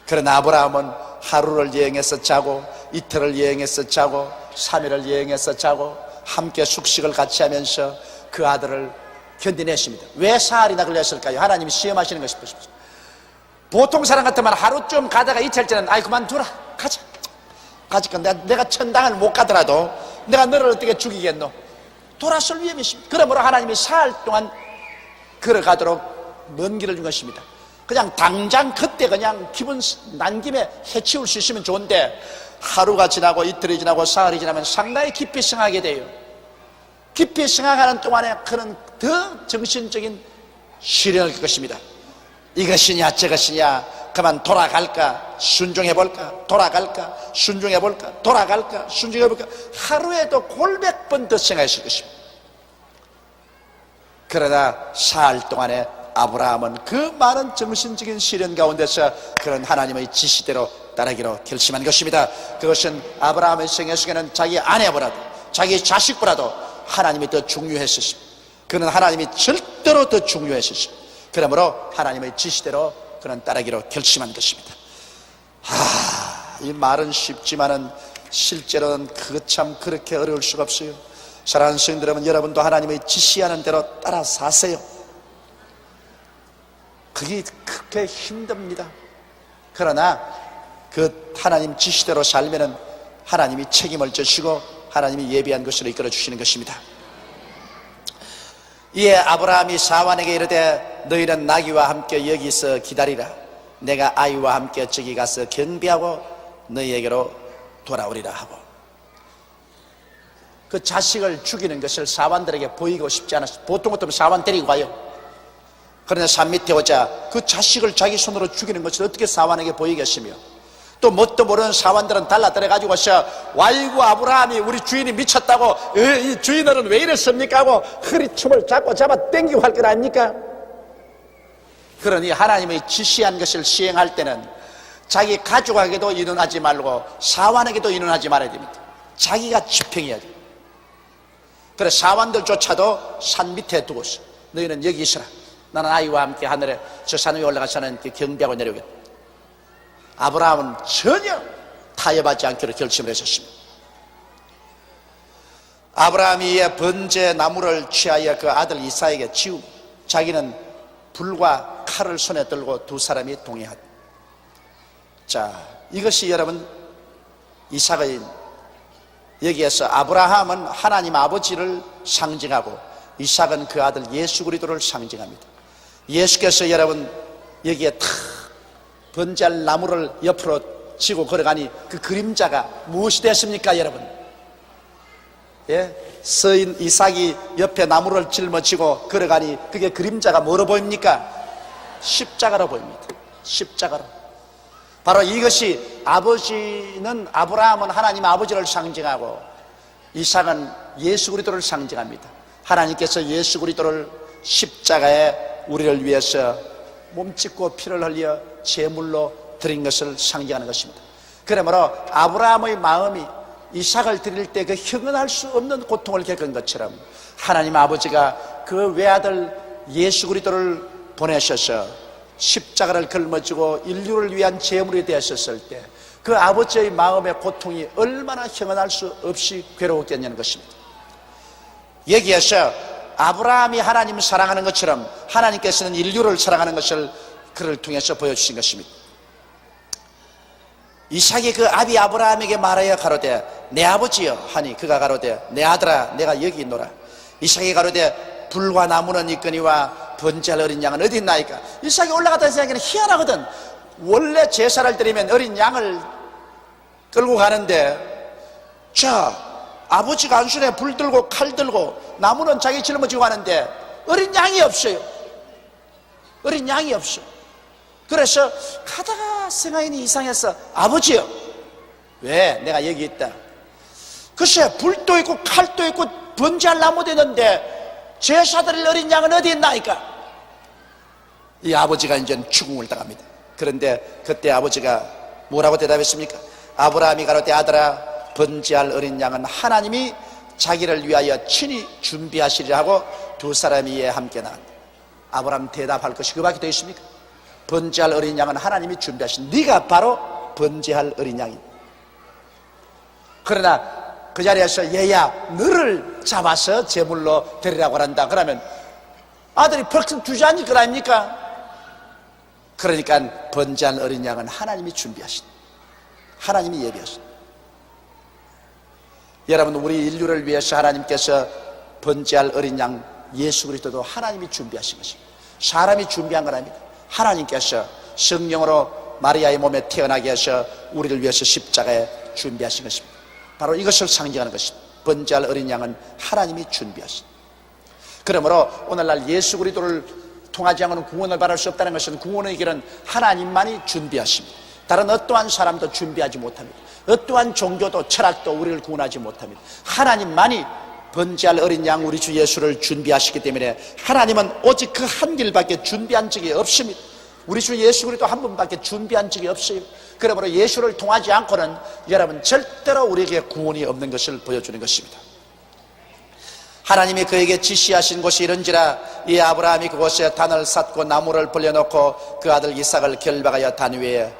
그러나 아브라함은 하루를 여행해서 자고 이틀을 여행해서 자고 3일을 여행해서 자고 함께 숙식을 같이 하면서 그 아들을 견디냈습니다. 왜 사흘이나 걸렸을까요? 하나님이 시험하시는 것입니다. 보통 사람 같으면 하루쯤 가다가 이틀째는 아이 그만두라 가자 내가 천당을 못 가더라도 내가 너를 어떻게 죽이겠노? 돌아설 위험이 있습니다. 그러므로 하나님이 사흘 동안 걸어가도록 먼 길을 준 것입니다. 그냥 당장 그때 그냥 기분 난 김에 해치울 수 있으면 좋은데 하루가 지나고 이틀이 지나고 사흘이 지나면 상당히 깊이 생각하게 돼요. 깊이 생각하는 동안에 그런 더 정신적인 시련을 겪을 것입니다. 이것이냐 저것이냐, 그만 돌아갈까 순종해볼까, 돌아갈까 순종해볼까, 돌아갈까 순종해볼까, 하루에도 골백 번 더 생각했을 것입니다. 그러나 사흘 동안에 아브라함은 그 많은 정신적인 시련 가운데서 그런 하나님의 지시대로 따르기로 결심한 것입니다. 그것은 아브라함의 생애 속에는 자기 아내보다도 자기 자식보다도 하나님이 더 중요했었습니다. 그는 하나님이 절대로 더 중요했었습니다. 그러므로 하나님의 지시대로 그는 따르기로 결심한 것입니다. 이 말은 쉽지만은 실제로는 참 그렇게 어려울 수가 없어요. 사랑하는 성도들 여러분, 여러분도 하나님의 지시하는 대로 따라 사세요. 그게 그렇게 힘듭니다. 그러나 그 하나님 지시대로 살면은 하나님이 책임을 져주시고 하나님이 예비한 것으로 이끌어 주시는 것입니다. 이에 아브라함이 사환에게 이르되 너희는 나귀와 함께 여기서 기다리라. 내가 아이와 함께 저기 가서 경비하고 너희에게로 돌아오리라 하고, 그 자식을 죽이는 것을 사환들에게 보이고 싶지 않았어요. 보통 같으면 사환 데리고 가요. 그러나 산 밑에 오자 그 자식을 자기 손으로 죽이는 것을 어떻게 사환에게 보이겠으며, 또 뭣도 모르는 사환들은 달라들어가지고 와이고 아브라함이 우리 주인이 미쳤다고, 이 주인들은 왜 이랬습니까 하고 허리춤을 잡고 잡아 당기고 할 것 아닙니까? 그러니 하나님의 지시한 것을 시행할 때는 자기 가족에게도 인원하지 말고 사환에게도 인원하지 말아야 됩니다. 자기가 집행해야 돼요. 그래서 사환들조차도 산 밑에 두고서 너희는 여기 있으라. 나는 아이와 함께 하늘에 저 산 위에 올라가서는 경비하고 내려오겠다. 아브라함은 전혀 타협하지 않기로 결심을 했었습니다. 아브라함이 이에 번제 나무를 취하여 그 아들 이삭에게 지우고 자기는 불과 칼을 손에 들고 두 사람이 동행하다. 자, 이것이 여러분 이삭의, 여기에서 아브라함은 하나님 아버지를 상징하고 이삭은 그 아들 예수 그리스도를 상징합니다. 예수께서 여러분 여기에 탁 번제할 나무를 옆으로 지고 걸어가니 그 그림자가 무엇이 됐습니까? 여러분, 예? 서인 이삭이 옆에 나무를 짊어지고 걸어가니 그게 그림자가 뭐로 보입니까? 십자가로 보입니다. 십자가로. 바로 이것이 아브라함은 하나님 아버지를 상징하고 이삭은 예수 그리스도를 상징합니다. 하나님께서 예수 그리스도를 십자가에 우리를 위해서 몸짓고 피를 흘려 제물로 드린 것을 상징하는 것입니다. 그러므로 아브라함의 마음이 이삭을 드릴 때 그 형언할 수 없는 고통을 겪은 것처럼 하나님 아버지가 그 외아들 예수 그리스도를 보내셔서 십자가를 걸머지고 인류를 위한 제물이 되었을 때 그 아버지의 마음의 고통이 얼마나 형언할 수 없이 괴로웠겠냐는 것입니다. 여기에서 아브라함이 하나님을 사랑하는 것처럼 하나님께서는 인류를 사랑하는 것을 그를 통해서 보여주신 것입니다. 이삭이 그 아비 아브라함에게 말하여 가로되 내 아버지여 하니 그가 가로되 내 아들아 내가 여기 있노라. 이삭이 가로되 불과 나무는 있거니와 번제할 어린 양은 어디 있나이까. 이삭이 올라갔다는 생각에는 희한하거든. 원래 제사를 드리면 어린 양을 끌고 가는데 자 아버지가 안순에 불 들고 칼 들고 나무는 자기 짊어지고 가는데 어린 양이 없어요. 어린 양이 없어. 그래서 가다가 생각이 이상해서 아버지요 왜 내가 여기 있다. 글쎄 불도 있고 칼도 있고 번제할 나무도 있는데 제사 드릴 어린 양은 어디 있나이까. 이 아버지가 이제 죽음을 당합니다. 그런데 그때 아버지가 뭐라고 대답했습니까? 아브라함이 가로되 아들아 번제할 어린 양은 하나님이 자기를 위하여 친히 준비하시리라 하고 두 사람이 이에 함께 나왔다. 아브라함 대답할 것이 그밖에 더 있습니까? 번제할 어린 양은 하나님이 준비하신 네가 바로 번제할 어린 양이다. 그러나 그 자리에서 얘야 너를 잡아서 제물로 드리라고 한다. 그러면 아들이 벌써 주저앉을 거 아닙니까? 그러니까 번제할 어린 양은 하나님이 준비하신, 하나님이 예비하신. 여러분 우리 인류를 위해서 하나님께서 번제할 어린 양 예수 그리스도도 하나님이 준비하신 것입니다. 사람이 준비한 건 아닙니다. 하나님께서 성령으로 마리아의 몸에 태어나게 해서 우리를 위해서 십자가에 준비하신 것입니다. 바로 이것을 상징하는 것입니다. 번제할 어린 양은 하나님이 준비하신. 그러므로 오늘날 예수 그리스도를 통하지 않고는 구원을 받을 수 없다는 것은 구원의 길은 하나님만이 준비하십니다. 다른 어떠한 사람도 준비하지 못합니다. 어떠한 종교도 철학도 우리를 구원하지 못합니다. 하나님만이 번제할 어린 양 우리 주 예수를 준비하시기 때문에 하나님은 오직 그 한 길밖에 준비한 적이 없습니다. 우리 주 예수 그리스도 한 분밖에 준비한 적이 없어요. 그러므로 예수를 통하지 않고는 여러분 절대로 우리에게 구원이 없는 것을 보여주는 것입니다. 하나님이 그에게 지시하신 곳이 이런지라 이 아브라함이 그곳에 단을 쌓고 나무를 벌려놓고 그 아들 이삭을 결박하여 단 위에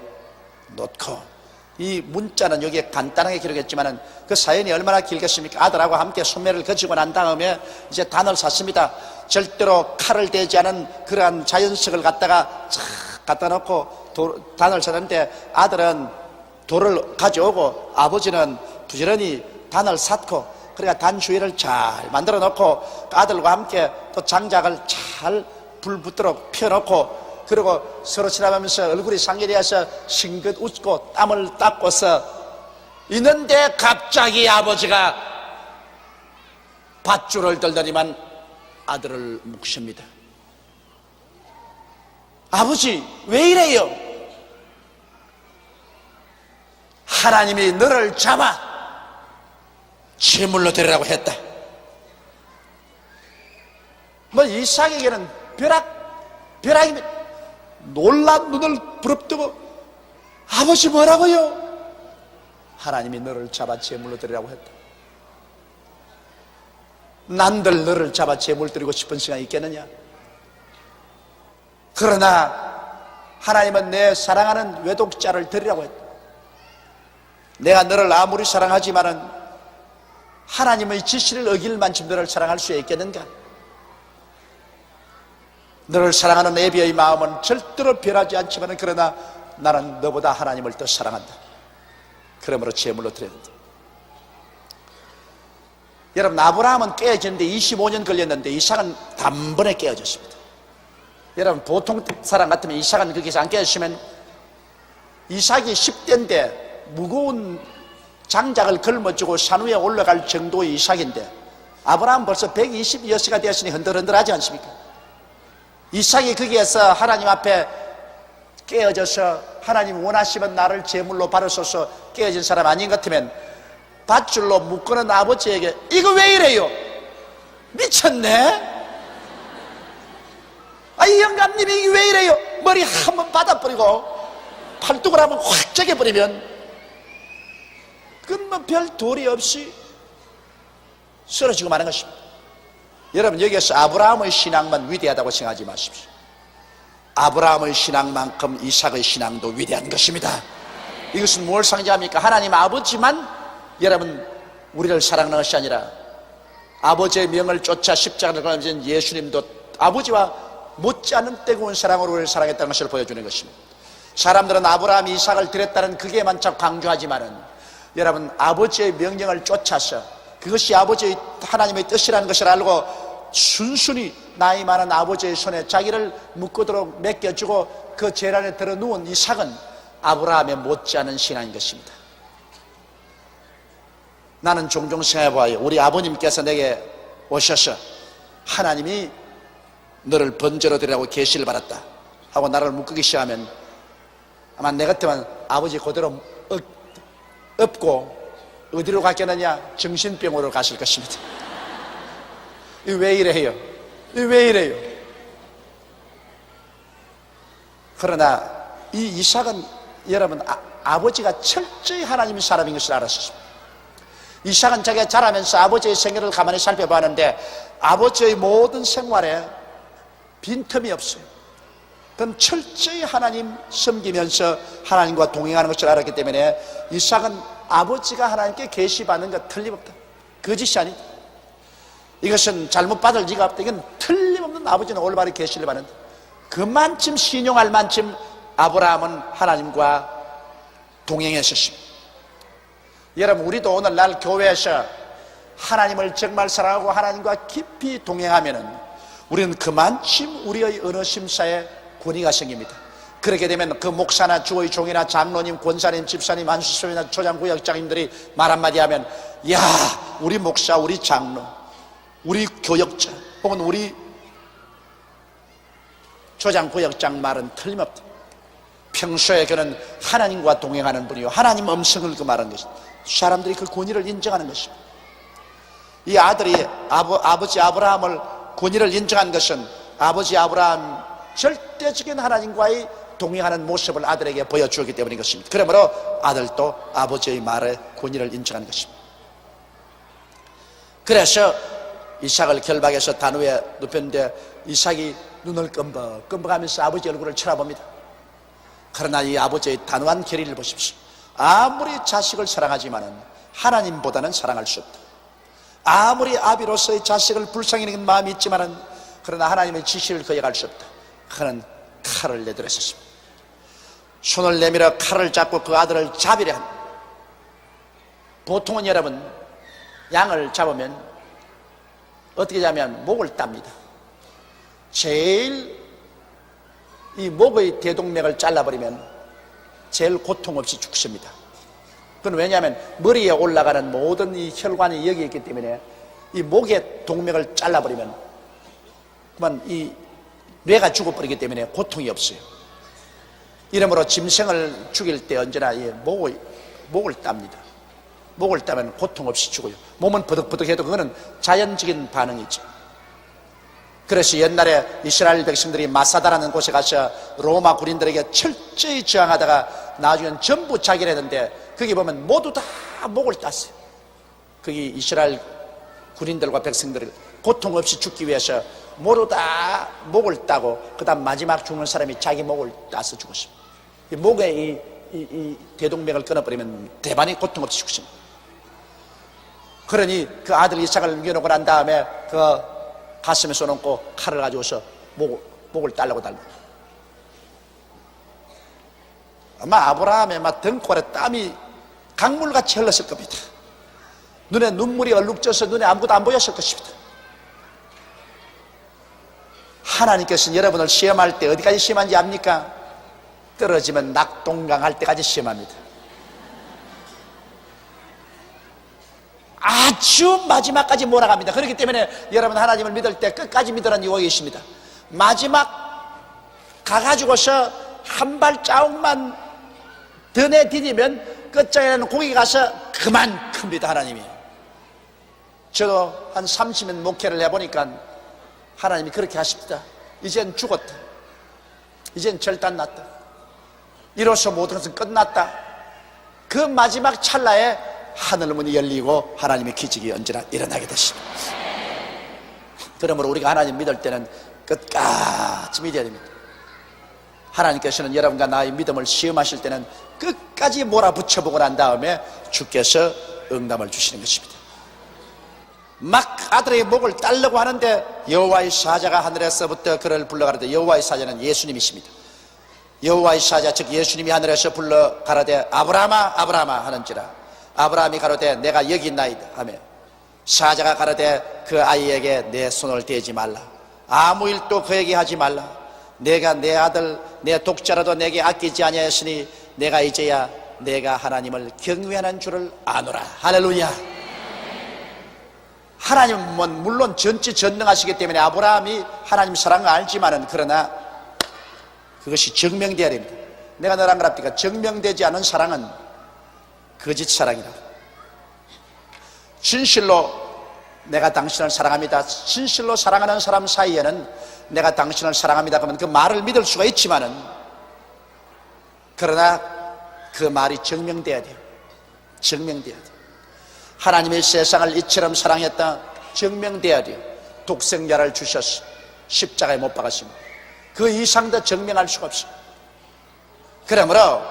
놓고. 이 문자는 여기에 간단하게 기록했지만은 그 사연이 얼마나 길겠습니까? 아들하고 함께 소매를 거치고 난 다음에 이제 단을 샀습니다. 절대로 칼을 대지 않은 그러한 자연석을 갖다가 착 갖다 놓고 단을 샀는데 아들은 돌을 가져오고 아버지는 부지런히 단을 샀고 그러니까 단 주위를 잘 만들어 놓고 아들과 함께 또 장작을 잘 불 붙도록 펴놓고 그리고 서로 지나가면서 얼굴이 상기되어서 싱긋 웃고 땀을 닦고서 있는데 갑자기 아버지가 밧줄을 들더니만 아들을 묵십니다. 아버지 왜 이래요? 하나님이 너를 잡아 제물로 드리라고 했다. 뭐 이삭에게는 벼락이 놀란 눈을 부릅뜨고 아버지 뭐라고요? 하나님이 너를 잡아 제물로 드리라고 했다. 난들 너를 잡아 제물 드리고 싶은 시간이 있겠느냐? 그러나 하나님은 내 사랑하는 외독자를 드리라고 했다. 내가 너를 아무리 사랑하지만은 하나님의 지시를 어길 만큼 너를 사랑할 수 있겠는가? 너를 사랑하는 애비의 마음은 절대로 변하지 않지만 그러나 나는 너보다 하나님을 더 사랑한다. 그러므로 제물로 드려야 된다. 여러분 아브라함은 깨어지는데 25년 걸렸는데 이삭은 단번에 깨어졌습니다. 여러분 보통 사람 같으면 이삭은 거기서 안 깨어지면 이삭이 10대인데 무거운 장작을 걸머쥐고 산 위에 올라갈 정도의 이삭인데 아브라함 벌써 120여세가 되었으니 흔들흔들하지 않습니까? 이삭이 거기에서 하나님 앞에 깨어져서 하나님 원하시면 나를 제물로 바르소서 깨어진 사람 아닌 것 같으면 밧줄로 묶어놓은 아버지에게 이거 왜 이래요? 미쳤네? 이 영감님이 이게 왜 이래요? 머리 한번 받아버리고 팔뚝을 한번 확 쪼개버리면 그건 뭐 별 도리 없이 쓰러지고 마는 것입니다. 여러분, 여기에서 아브라함의 신앙만 위대하다고 생각하지 마십시오. 아브라함의 신앙만큼 이삭의 신앙도 위대한 것입니다. 이것은 뭘 상징합니까? 하나님 아버지만 여러분 우리를 사랑하는 것이 아니라 아버지의 명을 쫓아 십자가를 걸으신 예수님도 아버지와 못지않은 뜨거운 사랑으로 우리를 사랑했다는 것을 보여주는 것입니다. 사람들은 아브라함이 이삭을 드렸다는 그게만 참 강조하지만은 여러분 아버지의 명령을 쫓아서 그것이 아버지의 하나님의 뜻이라는 것을 알고 순순히 나이 많은 아버지의 손에 자기를 묶도록 맡겨주고 그 제란에 들어 누운 이삭은 아브라함의 못지않은 신앙인 것입니다. 나는 종종 생각해봐요. 우리 아버님께서 내게 오셔서 하나님이 너를 번제로 드리라고 계시를 받았다 하고 나를 묶기 시작하면 아마 내 같으면 아버지 그대로 업고 어디로 갔겠느냐? 정신병원으로 가실 것입니다. 이 왜 이래요? 이 왜 이래요? 그러나 이 이삭은 여러분 아버지가 철저히 하나님의 사람인 것을 알았습니다. 이삭은 자기가 자라면서 아버지의 생애를 가만히 살펴봤는데 아버지의 모든 생활에 빈틈이 없어요. 그건 철저히 하나님 섬기면서 하나님과 동행하는 것을 알았기 때문에 이삭은 아버지가 하나님께 계시받는 것 틀림없다. 거짓이 아니다. 이것은 잘못 받을 리가 없다. 이건 틀림없는 아버지는 올바르게 계시를 받는다. 그만큼 신용할 만큼 아브라함은 하나님과 동행했었습니다. 여러분, 우리도 오늘날 교회에서 하나님을 정말 사랑하고 하나님과 깊이 동행하면은 우리는 그만큼 우리의 언어 심사에 권위가 생깁니다. 그렇게 되면 그 목사나 주의 종이나 장로님, 권사님, 집사님, 안수소이나 초장구역장님들이 말 한마디 하면 야, 우리 목사, 우리 장로, 우리 교역자 혹은 우리 초장구역장 말은 틀림없다. 평소에 그는 하나님과 동행하는 분이요 하나님 음성을 그 말하는 것입니다. 사람들이 그 권위를 인정하는 것입니다. 이 아들이 아버지 아브라함을 권위를 인정한 것은 아버지 아브라함 절대적인 하나님과의 동행하는 모습을 아들에게 보여주었기 때문인 것입니다. 그러므로 아들도 아버지의 말에 권위를 인정한 것입니다. 그래서 이삭을 결박해서 단 위에 눕혔는데 이삭이 눈을 끔벅하면서 아버지 얼굴을 쳐다봅니다. 그러나 이 아버지의 단호한 결의를 보십시오. 아무리 자식을 사랑하지만은 하나님보다는 사랑할 수 없다. 아무리 아비로서의 자식을 불쌍히 여기는 마음이 있지만은 그러나 하나님의 지시를 거역할 수 없다. 그는 칼을 내들었습니다. 손을 내밀어 칼을 잡고 그 아들을 잡으려 합니다. 보통은 여러분 양을 잡으면 어떻게 잡으면 목을 땁니다. 제일 이 목의 대동맥을 잘라버리면 제일 고통 없이 죽습니다. 그건 왜냐하면 머리에 올라가는 모든 이 혈관이 여기 있기 때문에 이 목의 동맥을 잘라버리면 그만 이 뇌가 죽어버리기 때문에 고통이 없어요. 이러므로 짐승을 죽일 때 언제나 이 목을 땁니다. 목을 따면 고통 없이 죽어요. 몸은 버덕버덕해도 그거는 자연적인 반응이죠. 그래서 옛날에 이스라엘 백성들이 마사다라는 곳에 가서 로마 군인들에게 철저히 저항하다가 나중엔 전부 자결했는데 거기 보면 모두 다 목을 땄어요. 거기 이스라엘 군인들과 백성들이 고통 없이 죽기 위해서 모두 다 목을 따고 그 다음 마지막 죽는 사람이 자기 목을 따서 죽었습니다. 이 목에 이 대동맥을 끊어버리면 대반이 고통 없이 죽습니다. 그러니 그 아들 이삭을 죽여놓고 난 다음에 그 가슴에 쏘놓고 칼을 가져오서 목을 따려고 달라. 아마 아브라함의 막 등골에 땀이 강물같이 흘렀을 겁니다. 눈에 눈물이 얼룩져서 눈에 아무것도 안 보였을 것입니다. 하나님께서는 여러분을 시험할 때 어디까지 시험한지 압니까? 떨어지면 낙동강할 때까지 시험합니다. 아주 마지막까지 몰아갑니다. 그렇기 때문에 여러분 하나님을 믿을 때 끝까지 믿으라는 유혹이 있습니다. 마지막 가가지고서 한 발자국만 더 내디디면 끝장에는 고기 가서 그만 큽니다. 하나님이. 저도 한 30년 목회를 해보니까 하나님이 그렇게 하십니다. 이젠 죽었다. 이젠 절단났다. 이로써 모든 것은 끝났다. 그 마지막 찰나에 하늘 문이 열리고 하나님의 기적이 언제나 일어나게 되십니다. 그러므로 우리가 하나님 믿을 때는 끝까지 믿어야 됩니다. 하나님께서는 여러분과 나의 믿음을 시험하실 때는 끝까지 몰아붙여보고 난 다음에 주께서 응답을 주시는 것입니다. 막 아들의 목을 따려고 하는데 여호와의 사자가 하늘에서부터 그를 불러가라되, 여호와의 사자는 예수님이십니다. 여호와의 사자 즉 예수님이 하늘에서 불러 가라되 아브라함아 아브라함아 하는지라. 아브라함이 가로되 내가 여기 있나이다 하며, 사자가 가로되 그 아이에게 내 손을 대지 말라. 아무 일도 그에게 하지 말라. 내가 내 아들 내 독자라도 내게 아끼지 아니하였으니 내가 이제야 내가 하나님을 경외하는 줄을 아노라. 할렐루야. 하나님은 물론 전지전능하시기 때문에 아브라함이 하나님 사랑을 알지만은, 그러나 그것이 증명되어야 됩니다. 내가 너랑 그럽니까? 증명되지 않은 사랑은 거짓 사랑이라. 진실로 내가 당신을 사랑합니다, 진실로 사랑하는 사람 사이에는 내가 당신을 사랑합니다 그러면 그 말을 믿을 수가 있지만은, 그러나 그 말이 증명돼야 돼요. 증명돼야 돼요. 하나님의 세상을 이처럼 사랑했다 증명돼야 돼요. 독생자를 주셔서 십자가에 못 박았습니다. 그 이상도 증명할 수가 없어요. 그러므로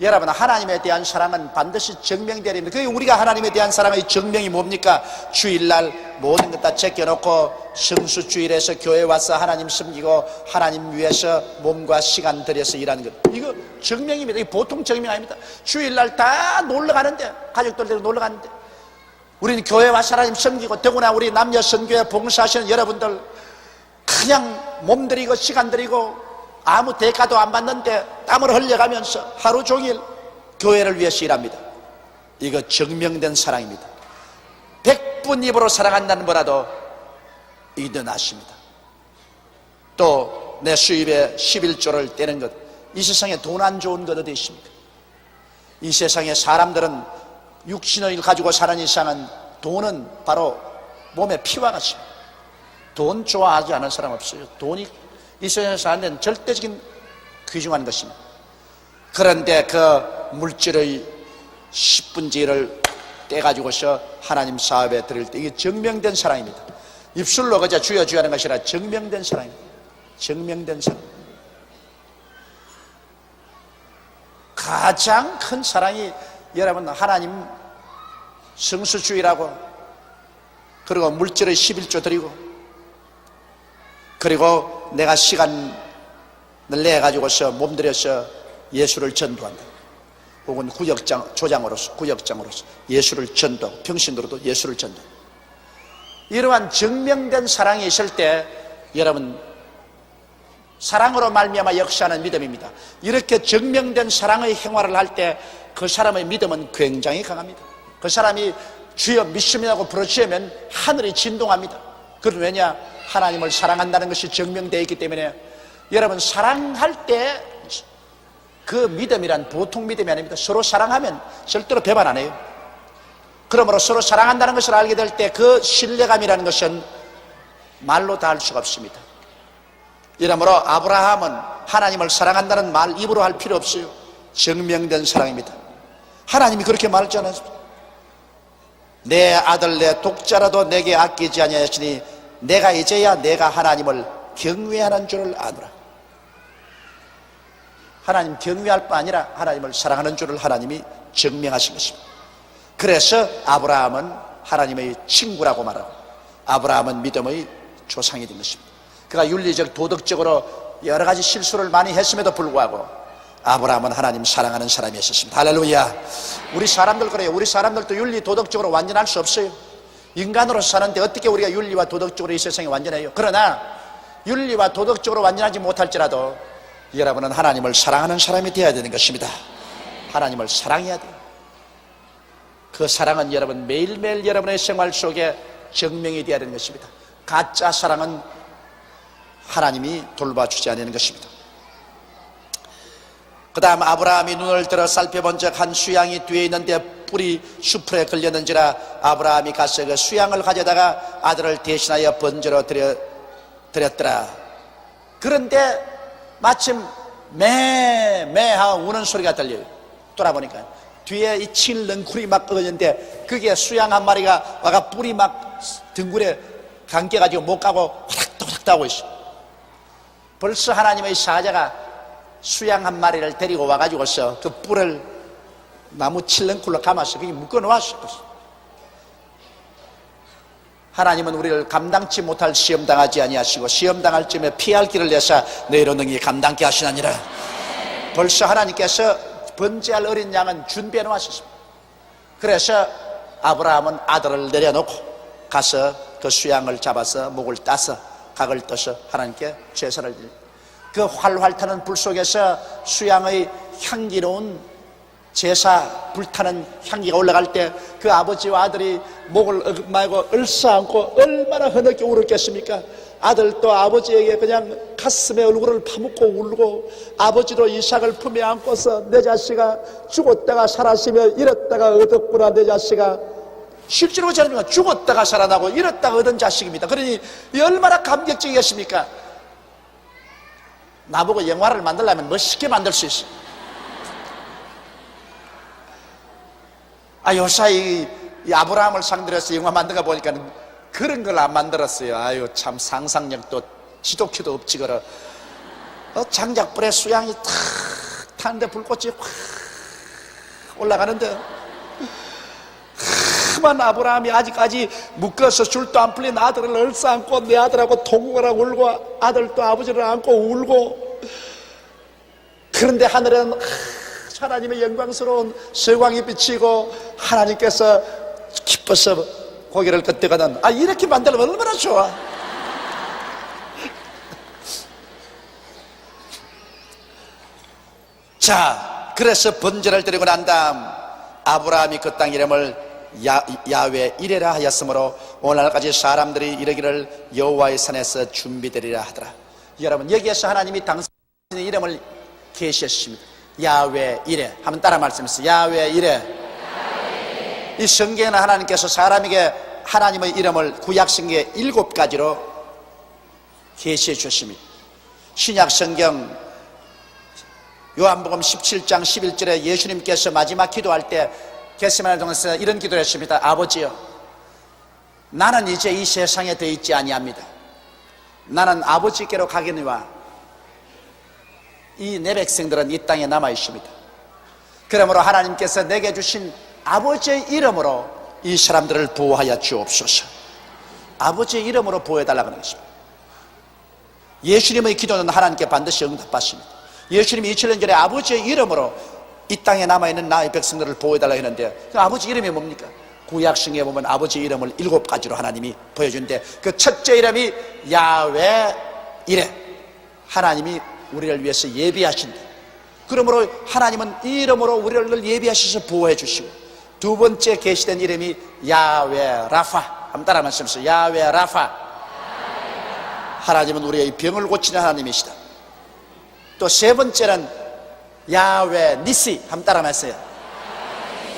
여러분, 하나님에 대한 사랑은 반드시 증명돼야 됩니다. 그게 우리가 하나님에 대한 사랑의 증명이 뭡니까? 주일날 모든 것 다 제껴놓고 성수주일에서 교회 와서 하나님 섬기고 하나님 위해서 몸과 시간 들여서 일하는 것, 이거 증명입니다. 이게 보통 증명 아닙니다. 주일날 다 놀러 가는데, 가족들대로 놀러 가는데, 우리는 교회 와서 하나님 섬기고, 더구나 우리 남녀 선교회 봉사하시는 여러분들 그냥 몸 들이고 시간 들이고 아무 대가도 안 받는데 땀을 흘려가면서 하루 종일 교회를 위해서 일합니다. 이거 증명된 사랑입니다. 100분 입으로 사랑한다는 거라도 이도 낫습니다. 또 내 수입에 11조를 떼는 것, 이 세상에 돈 안 좋은 것 어디 있습니까? 이 세상에 사람들은 육신을 가지고 사는 이상은 돈은 바로 몸의 피와 같습니다. 돈 좋아하지 않은 사람 없어요. 돈이 이 세상에 사는 데는 절대적인 귀중한 것입니다. 그런데 그 물질의 10분의 1을 떼가지고서 하나님 사업에 드릴 때, 이게 증명된 사랑입니다. 입술로 그저 주여 주여 하는 것이 아니라 증명된 사랑입니다. 증명된 사랑. 가장 큰 사랑이 여러분, 하나님 성수주의라고, 그리고 물질의 11조 드리고, 그리고 내가 시간을 내 가지고서 몸들여서 예수를 전도한다. 혹은 조장으로서 예수를 전도하고, 평신도로도 예수를 전도한다. 이러한 증명된 사랑이 있을 때 여러분, 사랑으로 말미암아 역사하는 믿음입니다. 이렇게 증명된 사랑의 행화를 할 때 그 사람의 믿음은 굉장히 강합니다. 그 사람이 주여 믿습니다고 부르짖으면 하늘이 진동합니다. 그건 왜냐? 하나님을 사랑한다는 것이 증명되어 있기 때문에. 여러분, 사랑할 때 그 믿음이란 보통 믿음이 아닙니다. 서로 사랑하면 절대로 배반 안 해요. 그러므로 서로 사랑한다는 것을 알게 될 때 그 신뢰감이라는 것은 말로 다 할 수가 없습니다. 이러므로 아브라함은 하나님을 사랑한다는 말 입으로 할 필요 없어요. 증명된 사랑입니다. 하나님이 그렇게 말하지 않았습니까? 내 아들 내 독자라도 내게 아끼지 아니하였으니 내가 이제야 내가 하나님을 경외하는 줄을 아노라. 하나님 경외할 뿐 아니라 하나님을 사랑하는 줄을 하나님이 증명하신 것입니다. 그래서 아브라함은 하나님의 친구라고 말하고, 아브라함은 믿음의 조상이 된 것입니다. 그가 윤리적 도덕적으로 여러 가지 실수를 많이 했음에도 불구하고 아브라함은 하나님 사랑하는 사람이었습니다. 할렐루야. 우리 사람들 그래요. 우리 사람들도 윤리 도덕적으로 완전할 수 없어요. 인간으로서 사는데 어떻게 우리가 윤리와 도덕적으로 이 세상에 완전해요? 그러나 윤리와 도덕적으로 완전하지 못할지라도 여러분은 하나님을 사랑하는 사람이 되어야 되는 것입니다. 하나님을 사랑해야 돼요. 그 사랑은 여러분 매일매일 여러분의 생활 속에 증명이 되어야 되는 것입니다. 가짜 사랑은 하나님이 돌봐주지 않는 것입니다. 그 다음 아브라함이 눈을 들어 살펴본 적 한 수양이 뒤에 있는데 뿔이 수풀에 걸렸는지라 아브라함이 가서 그 수양을 가져다가 아들을 대신하여 번제로 드렸더라. 그런데 마침 매하고 우는 소리가 들려요. 돌아보니까 뒤에 이 칠렁쿨이 막 꺼졌는데 그게 수양 한 마리가 와가 뿔이 막 등굴에 감겨가지고 못 가고 화닥도 하고 있어. 벌써 하나님의 사자가 수양 한 마리를 데리고 와가지고서 그 뿔을 나무 칠렁쿨로 감아서 그게 묶어놓았어. 하나님은 우리를 감당치 못할 시험 당하지 아니하시고 시험 당할 쯤에 피할 길을 내사 너희로 능히 감당케 하시나니라. 벌써 하나님께서 번제할 어린 양은 준비해 놓으셨습니다. 그래서 아브라함은 아들을 내려놓고 가서 그 수양을 잡아서 목을 따서 각을 떠서 하나님께 제사를 드립니다. 그 활활 타는 불 속에서 수양의 향기로운 제사 불타는 향기가 올라갈 때 그 아버지와 아들이 목을 마고 얼싸안고 얼마나 흐느끼 울었겠습니까? 아들도 아버지에게 그냥 가슴에 얼굴을 파묻고 울고, 아버지도 이삭을 품에 안고서 내 자식아 죽었다가 살았으며 잃었다가 얻었구나. 내 자식아, 실제로 저는 죽었다가 살아나고 잃었다가 얻은 자식입니다. 그러니 얼마나 감격적이겠습니까? 나보고 영화를 만들려면 멋있게 만들 수 있어요. 요사이 이 아브라함을 상대로 해서 영화 만든 거 보니까 그런 걸 안 만들었어요. 아유, 참 상상력도 지독히도 없지거라. 장작불에 수양이 탁 타는데 불꽃이 확 올라가는데 만 아브라함이 아직까지 묶어서 줄도 안 풀린 아들을 얼싸안고 내 아들하고 통곡을 하고 울고, 아들도 아버지를 안고 울고, 그런데 하늘에는 하나님의 영광스러운 세광이 비치고 하나님께서 기뻐서 고개를 끄덕이는, 이렇게 만들면 얼마나 좋아. 자, 그래서 번제를 드리고 난 다음 아브라함이 그 땅 이름을 야훼 이레라 하였으므로 오늘날까지 사람들이 이르기를 여호와의 산에서 준비되리라 하더라. 여러분, 여기에서 하나님이 당신의 이름을 계시했습니다. 야훼 이레 한번 따라 말씀하세요. 야훼 이레. 이 성경에는 하나님께서 사람에게 하나님의 이름을 구약성경에 7가지로 계시해 주셨습니다. 신약 성경 요한복음 17장 11절에 예수님께서 마지막 기도할 때 겟세마네 동산에서 이런 기도를 했습니다. 아버지여, 나는 이제 이 세상에 더 있지 아니합니다. 나는 아버지께로 가겠니와 이 내 백성들은 이 땅에 남아 있습니다. 그러므로 하나님께서 내게 주신 아버지의 이름으로 이 사람들을 보호하여 주옵소서. 아버지의 이름으로 보호해달라고 하는 것입니다. 예수님의 기도는 하나님께 반드시 응답받습니다. 예수님이 2000년 전에 아버지의 이름으로 이 땅에 남아있는 나의 백성들을 보호해달라고 했는데, 그 아버지 이름이 뭡니까? 구약성경에 보면 아버지 이름을 7가지로 하나님이 보여주는데, 그 첫째 이름이 야훼 이레, 하나님이 우리를 위해서 예비하신다. 그러므로 하나님은 이 이름으로 우리를 예비하셔서 보호해 주시고, 두 번째 계시된 이름이 야훼 라파. 한번 따라 말씀하세요. 야훼 라파. 하나님은 우리의 병을 고치는 하나님이시다. 또 세 번째는 야훼 니시. 한번 따라 말씀하세요.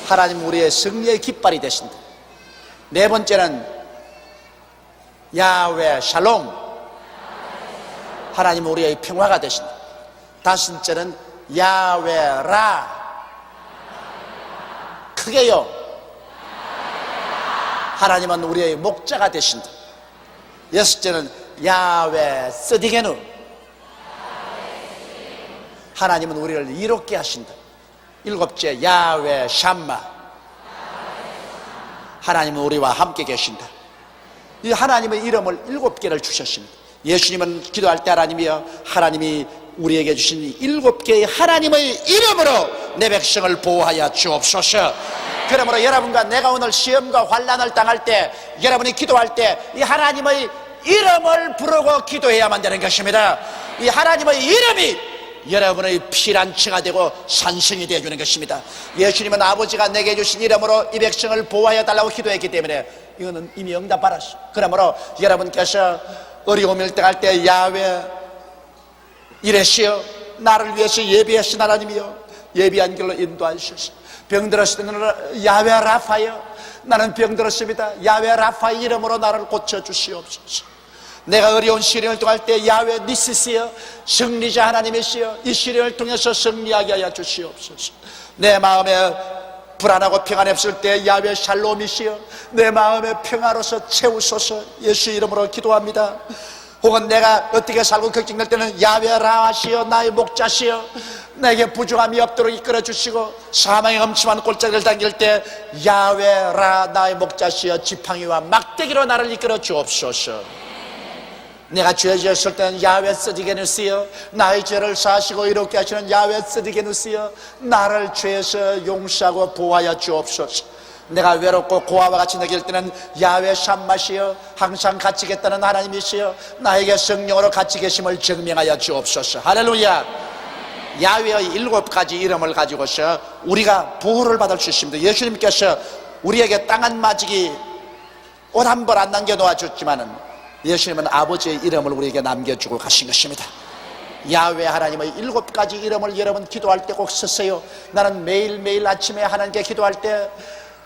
하나님은 우리의 승리의 깃발이 되신다. 네 번째는 야훼 샬롬. 하나님은 우리의 평화가 되신다. 다섯째는 야훼 라. 크게요. 하나님은 우리의 목자가 되신다. 여섯째는 야훼 스디게누. 하나님은 우리를 이롭게 하신다. 일곱째 야훼 샴마. 하나님은 우리와 함께 계신다. 이 하나님의 이름을 7개를 주셨습니다. 예수님은 기도할 때 하나님이 우리에게 주신 7개의 하나님의 이름으로 내 백성을 보호하여 주옵소서. 그러므로 여러분과 내가 오늘 시험과 환난을 당할 때, 여러분이 기도할 때 이 하나님의 이름을 부르고 기도해야만 되는 것입니다. 이 하나님의 이름이 여러분의 피난처가 되고 산성이 되어주는 것입니다. 예수님은 아버지가 내게 주신 이름으로 이 백성을 보호하여 달라고 기도했기 때문에 이거는 이미 응답받았어. 그러므로 여러분께서 어려움을 당할 때 야훼 이레시여, 나를 위해서 예비하신 하나님이여, 예비한 길로 인도하시옵소서. 병들었을 때는 야훼 라파여, 나는 병들었습니다. 야훼 라파 이름으로 나를 고쳐주시옵소서. 내가 어려운 시련을 통할 때 야훼 니시시여, 승리자 하나님이시여, 이 시련을 통해서 승리하게 하여 주시옵소서. 내 마음에 불안하고 평안이 없을 때 야훼 샬롬이시여, 내 마음에 평화로서 채우소서. 예수 이름으로 기도합니다. 혹은 내가 어떻게 살고 걱정될 때는 야훼 라하시여, 나의 목자시여, 내게 부족함이 없도록 이끌어 주시고, 사망의 엄침한 골짜기를 당길 때 야훼 라, 나의 목자시여, 지팡이와 막대기로 나를 이끌어 주옵소서. 내가 죄 지었을 때는 야훼 스디게누스여, 나의 죄를 사하시고 이롭게 하시는 야훼 스디게누스여, 나를 죄에서 용서하고 보호하여 주옵소서. 내가 외롭고 고아와 같이 느낄 때는 야훼 샴마시여, 항상 같이 계시다는 하나님이시여, 나에게 성령으로 같이 계심을 증명하여 주옵소서. 할렐루야. 야훼의 7가지 이름을 가지고서 우리가 보호를 받을 수 있습니다. 예수님께서 우리에게 땅 한 마지기 옷 한 벌 안 남겨 놓아줬지만은 예수님은 아버지의 이름을 우리에게 남겨주고 가신 것입니다. 야훼 하나님의 7가지 이름을 여러분 기도할 때 꼭 쓰세요. 나는 매일매일 아침에 하나님께 기도할 때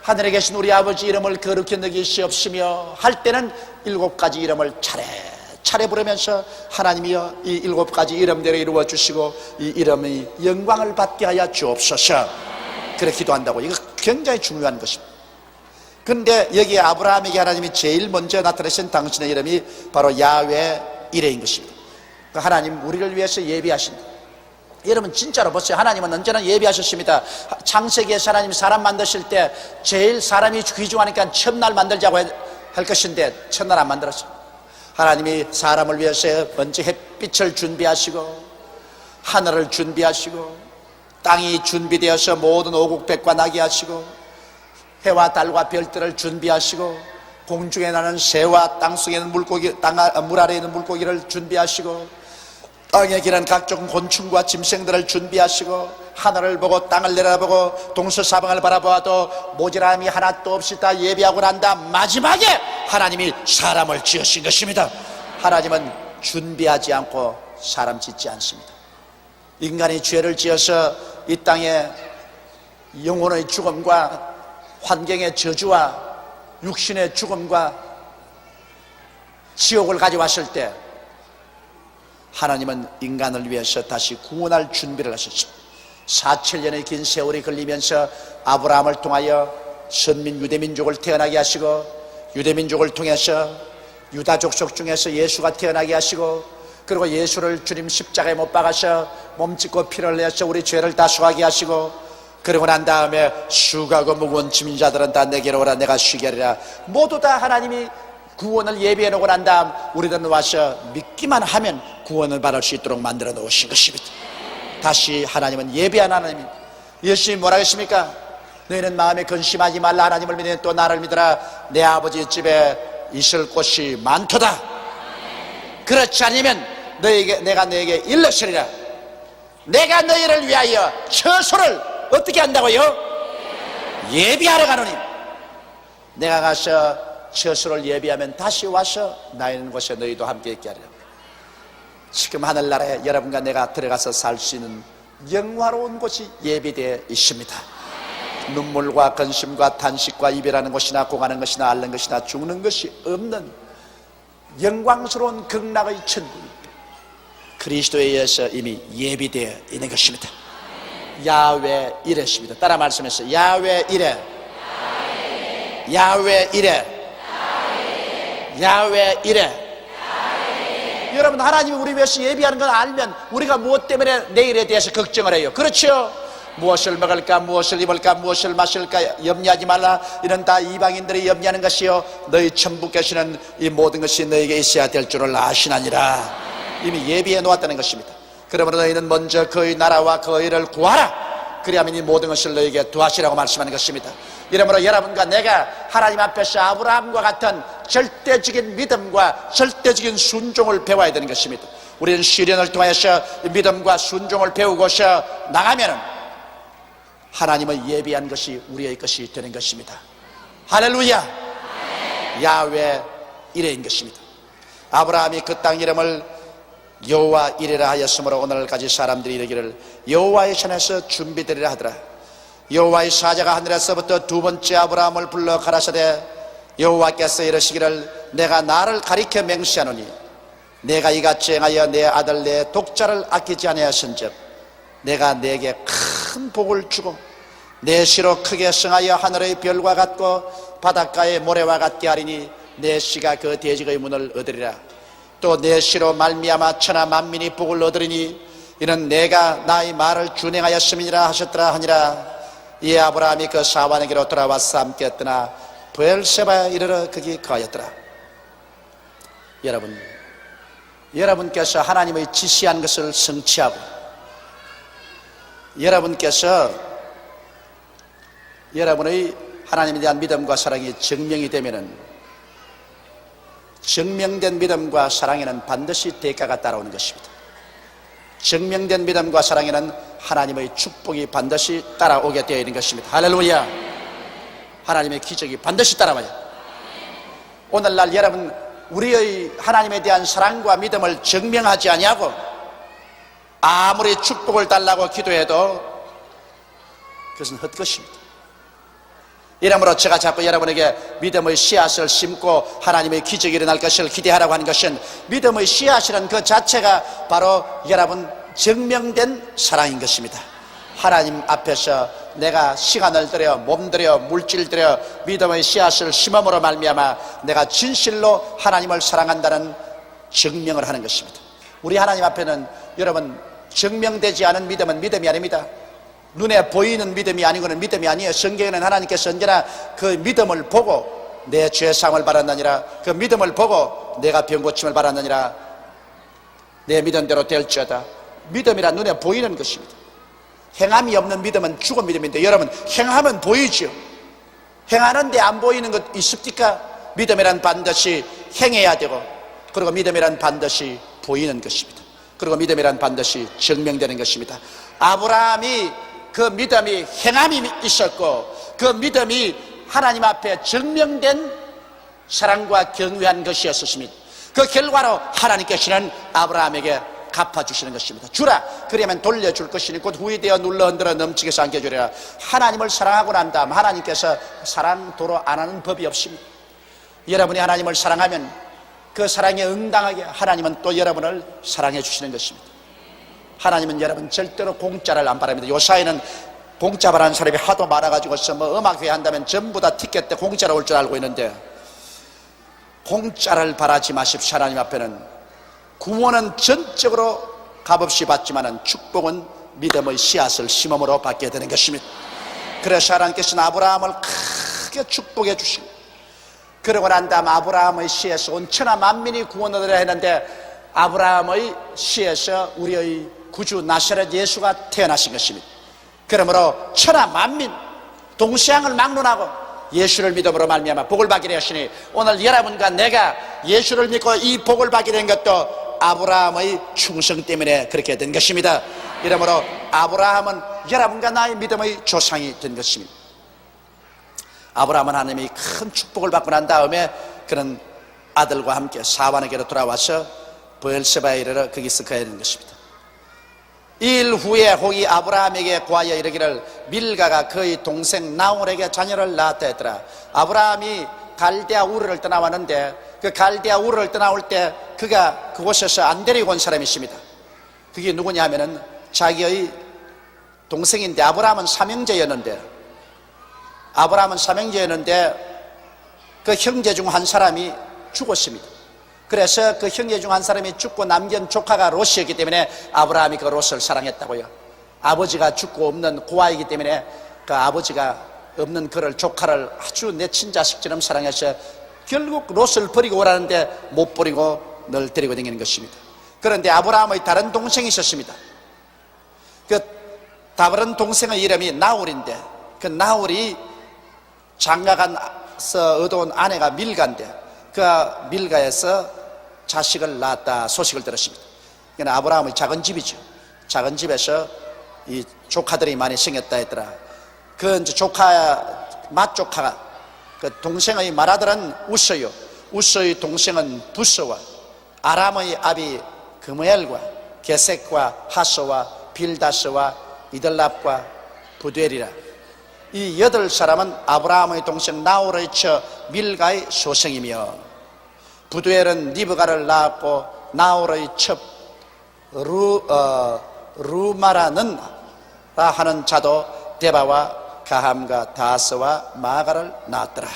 하늘에 계신 우리 아버지 이름을 거룩히 여기시옵시며 할 때는 7가지 이름을 차례 부르면서 하나님이여, 이 7가지 이름대로 이루어 주시고 이 이름의 영광을 받게 하여 주옵소서. 그렇게 기도한다고. 이거 굉장히 중요한 것입니다. 그런데 여기 아브라함에게 하나님이 제일 먼저 나타내신 당신의 이름이 바로 야훼 이레인 것입니다. 하나님 우리를 위해서 예비하신다. 여러분 진짜로 보세요. 하나님은 언제나 예비하셨습니다. 창세기에서 하나님이 사람 만드실 때 제일 사람이 귀중하니까 첫날 만들자고 할 것인데 첫날 안 만들었어요. 하나님이 사람을 위해서 먼저 햇빛을 준비하시고 하늘을 준비하시고 땅이 준비되어서 모든 오국백과 나게 하시고 해와 달과 별들을 준비하시고 공중에 나는 새와 땅속에 있는 물고기, 물 아래에 있는 물고기를 준비하시고 땅에 기는 각종 곤충과 짐승들을 준비하시고 하늘을 보고 땅을 내려다보고 동서사방을 바라보아도 모자람이 하나도 없이 다 예비하고 난 다음 마지막에 하나님이 사람을 지으신 것입니다. 하나님은 준비하지 않고 사람 짓지 않습니다. 인간이 죄를 지어서 이 땅에 영혼의 죽음과 환경의 저주와 육신의 죽음과 지옥을 가져왔을 때 하나님은 인간을 위해서 다시 구원할 준비를 하셨습니다. 4,000년의 긴 세월이 걸리면서 아브라함을 통하여 선민 유대민족을 태어나게 하시고 유대민족을 통해서 유다 족속 중에서 예수가 태어나게 하시고 그리고 예수를 주님 십자가에 못 박아서 몸짓고 피를 내서 우리 죄를 다 수하게 하시고 그러고 난 다음에 수고하고 무거운 짐진 자들은 다 내게로 오라, 내가 쉬게 하리라. 모두 다 하나님이 구원을 예비해 놓고 난 다음 우리들은 와서 믿기만 하면 구원을 받을 수 있도록 만들어 놓으신 것입니다. 다시 하나님은 예비한 하나님입니다. 예수님이 뭐라 했습니까? 너희는 마음에 근심하지 말라. 하나님을 믿으면 또 나를 믿으라. 내 아버지 집에 있을 곳이 많도다. 그렇지 않으면 내가 너에게 일러서리라. 내가 너희를 위하여 처소를 어떻게 한다고요? 예비하러 가노니. 내가 가서 처소를 예비하면 다시 와서 나 있는 곳에 너희도 함께 있게 하리라. 지금 하늘나라에 여러분과 내가 들어가서 살 수 있는 영화로운 곳이 예비되어 있습니다. 눈물과 근심과 탄식과 이별하는 것이나 고가는 것이나 앓는 것이나 죽는 것이 없는 영광스러운 극락의 천국입니다. 그리스도에 의해서 이미 예비되어 있는 것입니다. 야훼 이레십니다. 따라 말씀했어요. 야훼 이레, 야훼 이레, 야훼 이레. 여러분 하나님이 우리 위해서 예비하는 걸 알면 우리가 무엇 때문에 내일에 대해서 걱정을 해요? 그렇죠? 무엇을 먹을까, 무엇을 입을까, 무엇을 마실까 염려하지 말라. 이런 다 이방인들이 염려하는 것이요 너희 천부께서는 이 모든 것이 너에게 있어야 될 줄을 아시나니라. 이미 예비해 놓았다는 것입니다. 그러므로 너희는 먼저 그의 나라와 그의를 구하라. 그리하면 이 모든 것을 너희에게 도하시라고 말씀하는 것입니다. 이러므로 여러분과 내가 하나님 앞에서 아브라함과 같은 절대적인 믿음과 절대적인 순종을 배워야 되는 것입니다. 우리는 시련을 통해서 믿음과 순종을 배우고서 나가면은 하나님의 예비한 것이 우리의 것이 되는 것입니다. 할렐루야. 야훼 이레인 것입니다. 아브라함이 그 땅 이름을 여호와 이레라 하였으므로 오늘까지 사람들이 이르기를 여호와의 전에서 준비되리라 하더라. 여호와의 사자가 하늘에서부터 두 번째 아브라함을 불러 가라사대 여호와께서 이르시기를 내가 나를 가리켜 맹세하노니 내가 이같이 행하여 내 아들 내 독자를 아끼지 아니하였은즉 내가 내게 큰 복을 주고 내 씨로 크게 성하여 하늘의 별과 같고 바닷가의 모래와 같게 하리니 내 씨가 그 대적의 문을 얻으리라. 또 내 씨로 말미암아 천하 만민이 복을 얻으리니 이는 내가 나의 말을 준행하였음이니라 하셨더라 하니라. 이에 아브라함이 그 사환에게로 돌아와서 함께 떠나 브엘세바에 이르러 거기 거하였더라. 여러분께서 하나님의 지시한 것을 성취하고 여러분께서 여러분의 하나님에 대한 믿음과 사랑이 증명이 되면은 증명된 믿음과 사랑에는 반드시 대가가 따라오는 것입니다. 증명된 믿음과 사랑에는 하나님의 축복이 반드시 따라오게 되어 있는 것입니다. 할렐루야. 하나님의 기적이 반드시 따라와요. 오늘날 여러분 우리의 하나님에 대한 사랑과 믿음을 증명하지 아니하고 아무리 축복을 달라고 기도해도 그것은 헛것입니다. 이러므로 제가 자꾸 여러분에게 믿음의 씨앗을 심고 하나님의 기적이 일어날 것을 기대하라고 하는 것은 믿음의 씨앗이라는 그 자체가 바로 여러분 증명된 사랑인 것입니다. 하나님 앞에서 내가 시간을 들여 몸 들여 물질 들여 믿음의 씨앗을 심음으로 말미암아 내가 진실로 하나님을 사랑한다는 증명을 하는 것입니다. 우리 하나님 앞에는 여러분 증명되지 않은 믿음은 믿음이 아닙니다. 눈에 보이는 믿음이 아니고는 믿음이 아니에요. 성경에는 하나님께서 언제나 그 믿음을 보고 내 죄사함을 바랐느니라, 그 믿음을 보고 내가 병 고침을 바랐느니라, 내 믿음대로 될지어다. 믿음이란 눈에 보이는 것입니다. 행함이 없는 믿음은 죽은 믿음인데 여러분 행하면 보이죠. 행하는데 안 보이는 것 있습니까? 믿음이란 반드시 행해야 되고 그리고 믿음이란 반드시 보이는 것입니다. 그리고 믿음이란 반드시 증명되는 것입니다. 아브라함이 그 믿음이 행함이 있었고 그 믿음이 하나님 앞에 증명된 사랑과 경외한 것이었습니다. 그 결과로 하나님께서는 아브라함에게 갚아주시는 것입니다. 주라 그러면 돌려줄 것이니 곧 후이되어 눌러 흔들어 넘치게 삼켜주리라. 하나님을 사랑하고 난 다음 하나님께서 사랑 도로 안 하는 법이 없습니다. 여러분이 하나님을 사랑하면 그 사랑에 응당하게 하나님은 또 여러분을 사랑해 주시는 것입니다. 하나님은 여러분 절대로 공짜를 안 바랍니다. 요사이는 공짜 바라는 사람이 하도 많아가지고서 뭐 음악회 한다면 전부 다 티켓 때 공짜로 올 줄 알고 있는데 공짜를 바라지 마십시오. 하나님 앞에는 구원은 전적으로 값없이 받지만은 축복은 믿음의 씨앗을 심음으로 받게 되는 것입니다. 그래서 하나님께서는 아브라함을 크게 축복해 주시고 그러고 난 다음 아브라함의 씨에서 온 천하 만민이 구원을 얻으려 했는데 아브라함의 씨에서 우리의 구주 나사렛 예수가 태어나신 것입니다. 그러므로 천하 만민 동시양을 막론하고 예수를 믿음으로 말미암아 복을 받게 되었으니 오늘 여러분과 내가 예수를 믿고 이 복을 받게 된 것도 아브라함의 충성 때문에 그렇게 된 것입니다. 이러므로 아브라함은 여러분과 나의 믿음의 조상이 된 것입니다. 아브라함은 하나님이 큰 축복을 받고 난 다음에 그는 아들과 함께 사환에게로 돌아와서 브엘세바에 이르러 거기서 거해야 되는 것입니다. 일 후에 혹이 아브라함에게 고하여 이르기를 밀가가 그의 동생 나홀에게 자녀를 낳았다 했더라. 아브라함이 갈대아 우르를 떠나왔는데 그 갈대아 우르를 떠나올 때 그가 그곳에서 안 데리고 온 사람이 있습니다. 그게 누구냐 하면은 자기의 동생인데 아브라함은 삼형제였는데 그 형제 중 한 사람이 죽었습니다. 그래서 그 형제 중 한 사람이 죽고 남긴 조카가 롯이었기 때문에 아브라함이 그 롯을 사랑했다고요. 아버지가 죽고 없는 고아이기 때문에 그 아버지가 없는 그를 조카를 아주 내 친자식처럼 사랑해서 결국 롯을 버리고 오라는데 못 버리고 늘 데리고 다니는 것입니다. 그런데 아브라함의 다른 동생이 있었습니다. 그 다른 동생의 이름이 나홀인데 그 나홀이 장가가서 얻어온 아내가 밀가인데 그 밀가에서 자식을 낳았다 소식을 들었습니다. 이건 아브라함의 작은 집이죠. 작은 집에서 이 조카들이 많이 생겼다 했더라. 그 이제 맏조카가 그 동생의 맏아들은 우스요, 우스의 동생은 부스와 아람의 아비 그무엘과 게색과 하소와 빌다스와 이들랍과 부두엘이라. 이 8사람은 아브라함의 동생 나홀의 처 밀가의 소생이며, 부두엘은 리브가를 낳았고 나홀의 첩 루마라는 하는 자도 데바와 가함과 다스와 마가를 낳았더라.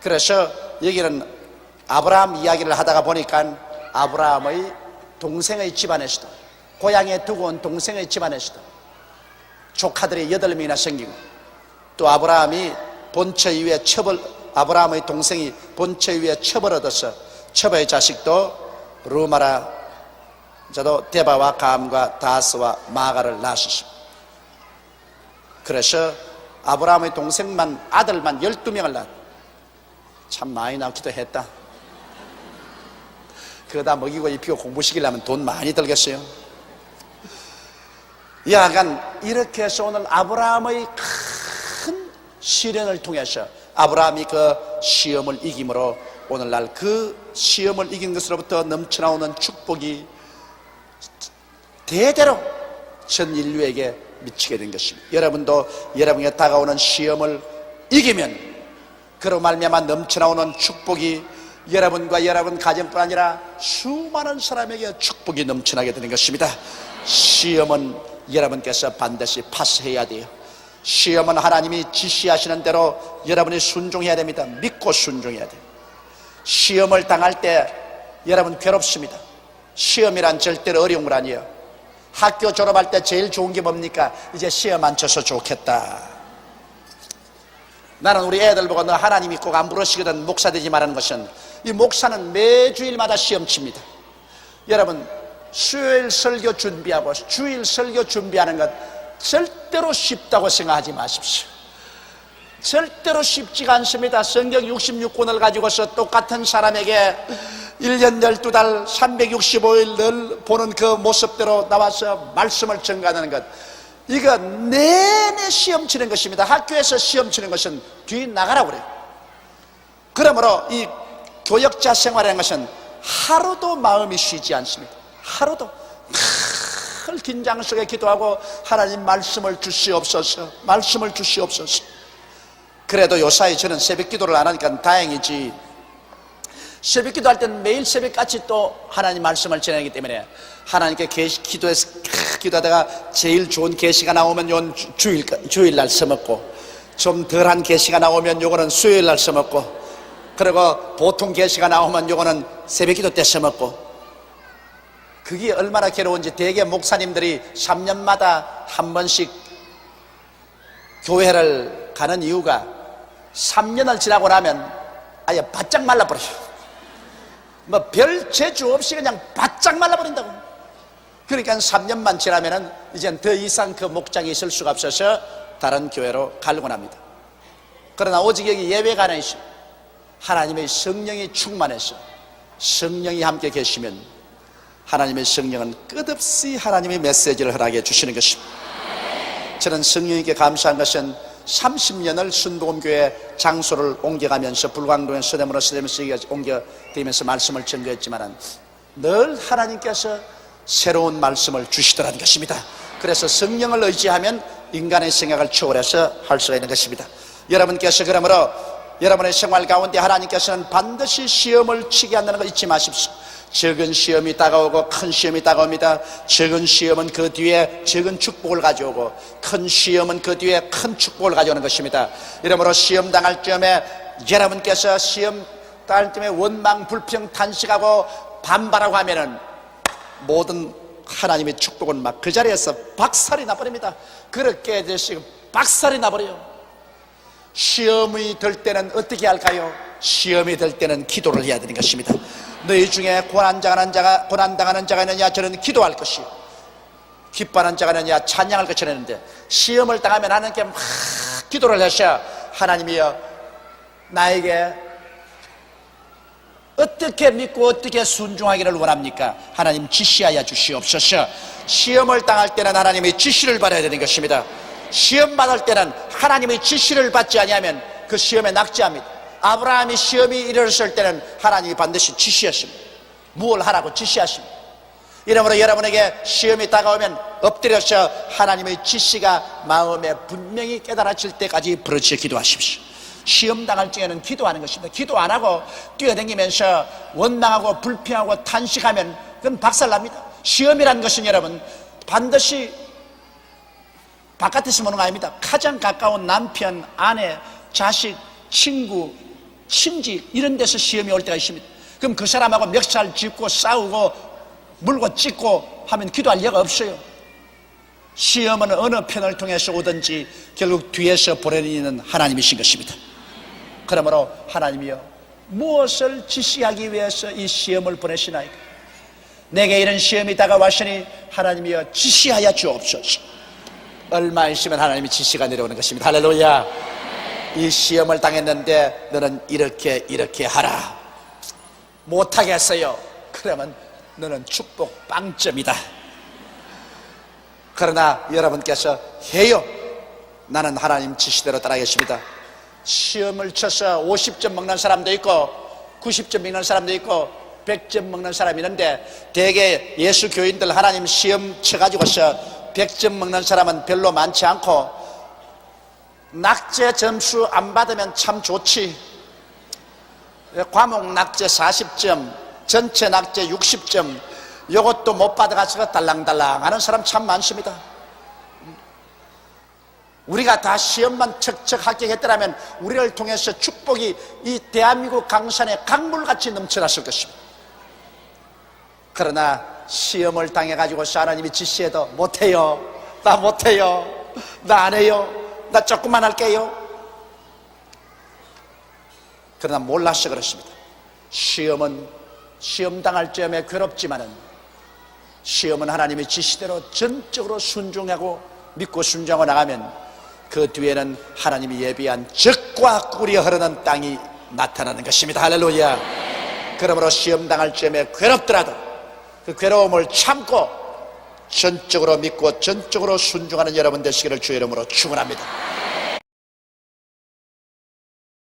그래서 여기는 아브라함 이야기를 하다가 보니까 아브라함의 동생의 집안에서도, 고향에 두고 온 동생의 집안에서도 조카들이 8명이나 생기고, 또 아브라함이 본처 이후에 아브라함의 동생이 본처 이후에 첩을 얻어서 첩의 자식도 루마라 저도 데바와 가함과 다스와 마가를 낳았습니다. 그래서 아브라함의 동생만, 아들만 12명을 낳았다. 참 많이 낳기도 했다. 그러다 먹이고 입히고 공부시키려면 돈 많이 들겠어요. 약간 이렇게 해서 오늘 아브라함의 큰 시련을 통해서 아브라함이 그 시험을 이김으로 오늘날 그 시험을 이긴 것으로부터 넘쳐나오는 축복이 대대로 전 인류에게 미치게 된 것입니다. 여러분도 여러분에게 다가오는 시험을 이기면 그로 말미암아 넘쳐나오는 축복이 여러분과 여러분 가정뿐 아니라 수많은 사람에게 축복이 넘쳐나게 되는 것입니다. 시험은 여러분께서 반드시 파스해야 돼요. 시험은 하나님이 지시하시는 대로 여러분이 순종해야 됩니다. 믿고 순종해야 돼요. 시험을 당할 때 여러분 괴롭습니다. 시험이란 절대로 어려운 건 아니에요. 학교 졸업할 때 제일 좋은 게 뭡니까? 이제 시험 안 쳐서 좋겠다. 나는 우리 애들 보고 너 하나님이 꼭 안 부르시거든 목사 되지 말라는 것은, 이 목사는 매주일마다 시험 칩니다. 여러분, 수요일 설교 준비하고 주일 설교 준비하는 것 절대로 쉽다고 생각하지 마십시오. 절대로 쉽지가 않습니다. 성경 66권을 가지고서 똑같은 사람에게 1년 12달 365일 늘 보는 그 모습대로 나와서 말씀을 전가하는 것, 이거 내내 시험 치는 것입니다. 학교에서 시험 치는 것은 뒤 나가라고 그래요. 그러므로 이 교역자 생활이라는 것은 하루도 마음이 쉬지 않습니다. 하루도 늘 긴장 속에 기도하고 하나님 말씀을 주시옵소서, 말씀을 주시옵소서. 그래도 요사이 저는 새벽 기도를 안 하니까 다행이지. 새벽 기도할 때는 매일 새벽같이 또 하나님 말씀을 전하기 때문에 하나님께 기도하다가 제일 좋은 계시가 나오면 요건 주일날 써먹고, 좀 덜한 계시가 나오면 요거는 수요일날 써먹고, 그리고 보통 계시가 나오면 요거는 새벽 기도 때 써먹고. 그게 얼마나 괴로운지 대개 목사님들이 3년마다 한 번씩 교회를 가는 이유가 3년을 지나고 나면 아예 바짝 말라버려요. 뭐 별 재주 없이 그냥 바짝 말라버린다고. 그러니까 3년만 지나면은 이젠 더 이상 그 목장에 있을 수가 없어서 다른 교회로 가려고 합니다. 그러나 오직 여기 예외가 하나 있어요. 하나님의 성령이 충만해서 성령이 함께 계시면 하나님의 성령은 끝없이 하나님의 메시지를 허락해 주시는 것입니다. 저는 성령님께 감사한 것은 30년을 순복음교회 장소를 옮겨가면서 불광동에 서대문으로 옮겨다니면서 말씀을 전거했지만 늘 하나님께서 새로운 말씀을 주시더라는 것입니다. 그래서 성령을 의지하면 인간의 생각을 초월해서 할 수가 있는 것입니다. 여러분께서 그러므로 여러분의 생활 가운데 하나님께서는 반드시 시험을 치게 한다는 거 잊지 마십시오. 적은 시험이 다가오고 큰 시험이 다가옵니다. 적은 시험은 그 뒤에 적은 축복을 가져오고 큰 시험은 그 뒤에 큰 축복을 가져오는 것입니다. 이러므로 시험 당할 점에 여러분께서 시험 당할 점에 원망 불평 탄식하고 반발하고 하면은 모든 하나님의 축복은 막 그 자리에서 박살이 나버립니다. 그렇게 되시고 박살이 나버려요. 시험이 될 때는 어떻게 할까요? 시험이 될 때는 기도를 해야 되는 것입니다. 너희 중에 고난당하는 자가 있느냐? 저는 기도할 것이요 기뻐하는 자가 있느냐? 찬양할 것이라 했는데, 시험을 당하면 하나님께 막 기도를 하셔. 하나님이여, 나에게 어떻게 믿고 어떻게 순종하기를 원합니까? 하나님 지시하여 주시옵소서. 시험을 당할 때는 하나님의 지시를 받아야 되는 것입니다. 시험 받을 때는 하나님의 지시를 받지 아니하면 그 시험에 낙제합니다. 아브라함이 시험이 일어났을 때는 하나님이 반드시 지시하십니다. 무엇을 하라고 지시하십니다. 이러므로 여러분에게 시험이 다가오면 엎드려서 하나님의 지시가 마음에 분명히 깨달아질 때까지 부르짖어 기도하십시오. 시험 당할 적에는 기도하는 것입니다. 기도 안 하고 뛰어다니면서 원망하고 불평하고 탄식하면 그건 박살납니다. 시험이라는 것은 여러분 반드시 바깥에서 보는 거 아닙니다. 가장 가까운 남편, 아내, 자식, 친구, 친지 이런 데서 시험이 올 때가 있습니다. 그럼 그 사람하고 멱살 짚고 싸우고 물고 찢고 하면 기도할 리가 없어요. 시험은 어느 편을 통해서 오든지 결국 뒤에서 보내는 하나님이신 것입니다. 그러므로 하나님이여 무엇을 지시하기 위해서 이 시험을 보내시나이까? 내게 이런 시험이 다가왔으니 하나님이여 지시하여 주옵소서. 얼마 있으면 하나님의 지시가 내려오는 것입니다. 할렐루야. 이 시험을 당했는데 너는 이렇게 하라. 못하겠어요. 그러면 너는 축복 빵점이다. 그러나 여러분께서 해요. 나는 하나님 지시대로 따라가겠습니다. 시험을 쳐서 50점 먹는 사람도 있고 90점 먹는 사람도 있고 100점 먹는 사람이 있는데 대개 예수 교인들 하나님 시험 쳐가지고서 100점 먹는 사람은 별로 많지 않고 낙제 점수 안 받으면 참 좋지. 과목 낙제 40점, 전체 낙제 60점, 이것도 못 받아가지고 달랑달랑 하는 사람 참 많습니다. 우리가 다 시험만 척척 합격했더라면 우리를 통해서 축복이 이 대한민국 강산에 강물같이 넘쳐났을 것입니다. 그러나 시험을 당해가지고 하나님이 지시해도 못해요. 나 못해요. 나 안 해요. 나 조금만 할게요. 그러나 몰라서 그렇습니다. 시험은 시험 당할 점에 괴롭지만은 시험은 하나님의 지시대로 전적으로 순종하고 믿고 순종하고 나가면 그 뒤에는 하나님이 예비한 적과 꿀이 흐르는 땅이 나타나는 것입니다. 할렐루야. 그러므로 시험 당할 점에 괴롭더라도 그 괴로움을 참고 전적으로 믿고 전적으로 순종하는 여러분 되시기를 주의 이름으로 축원합니다.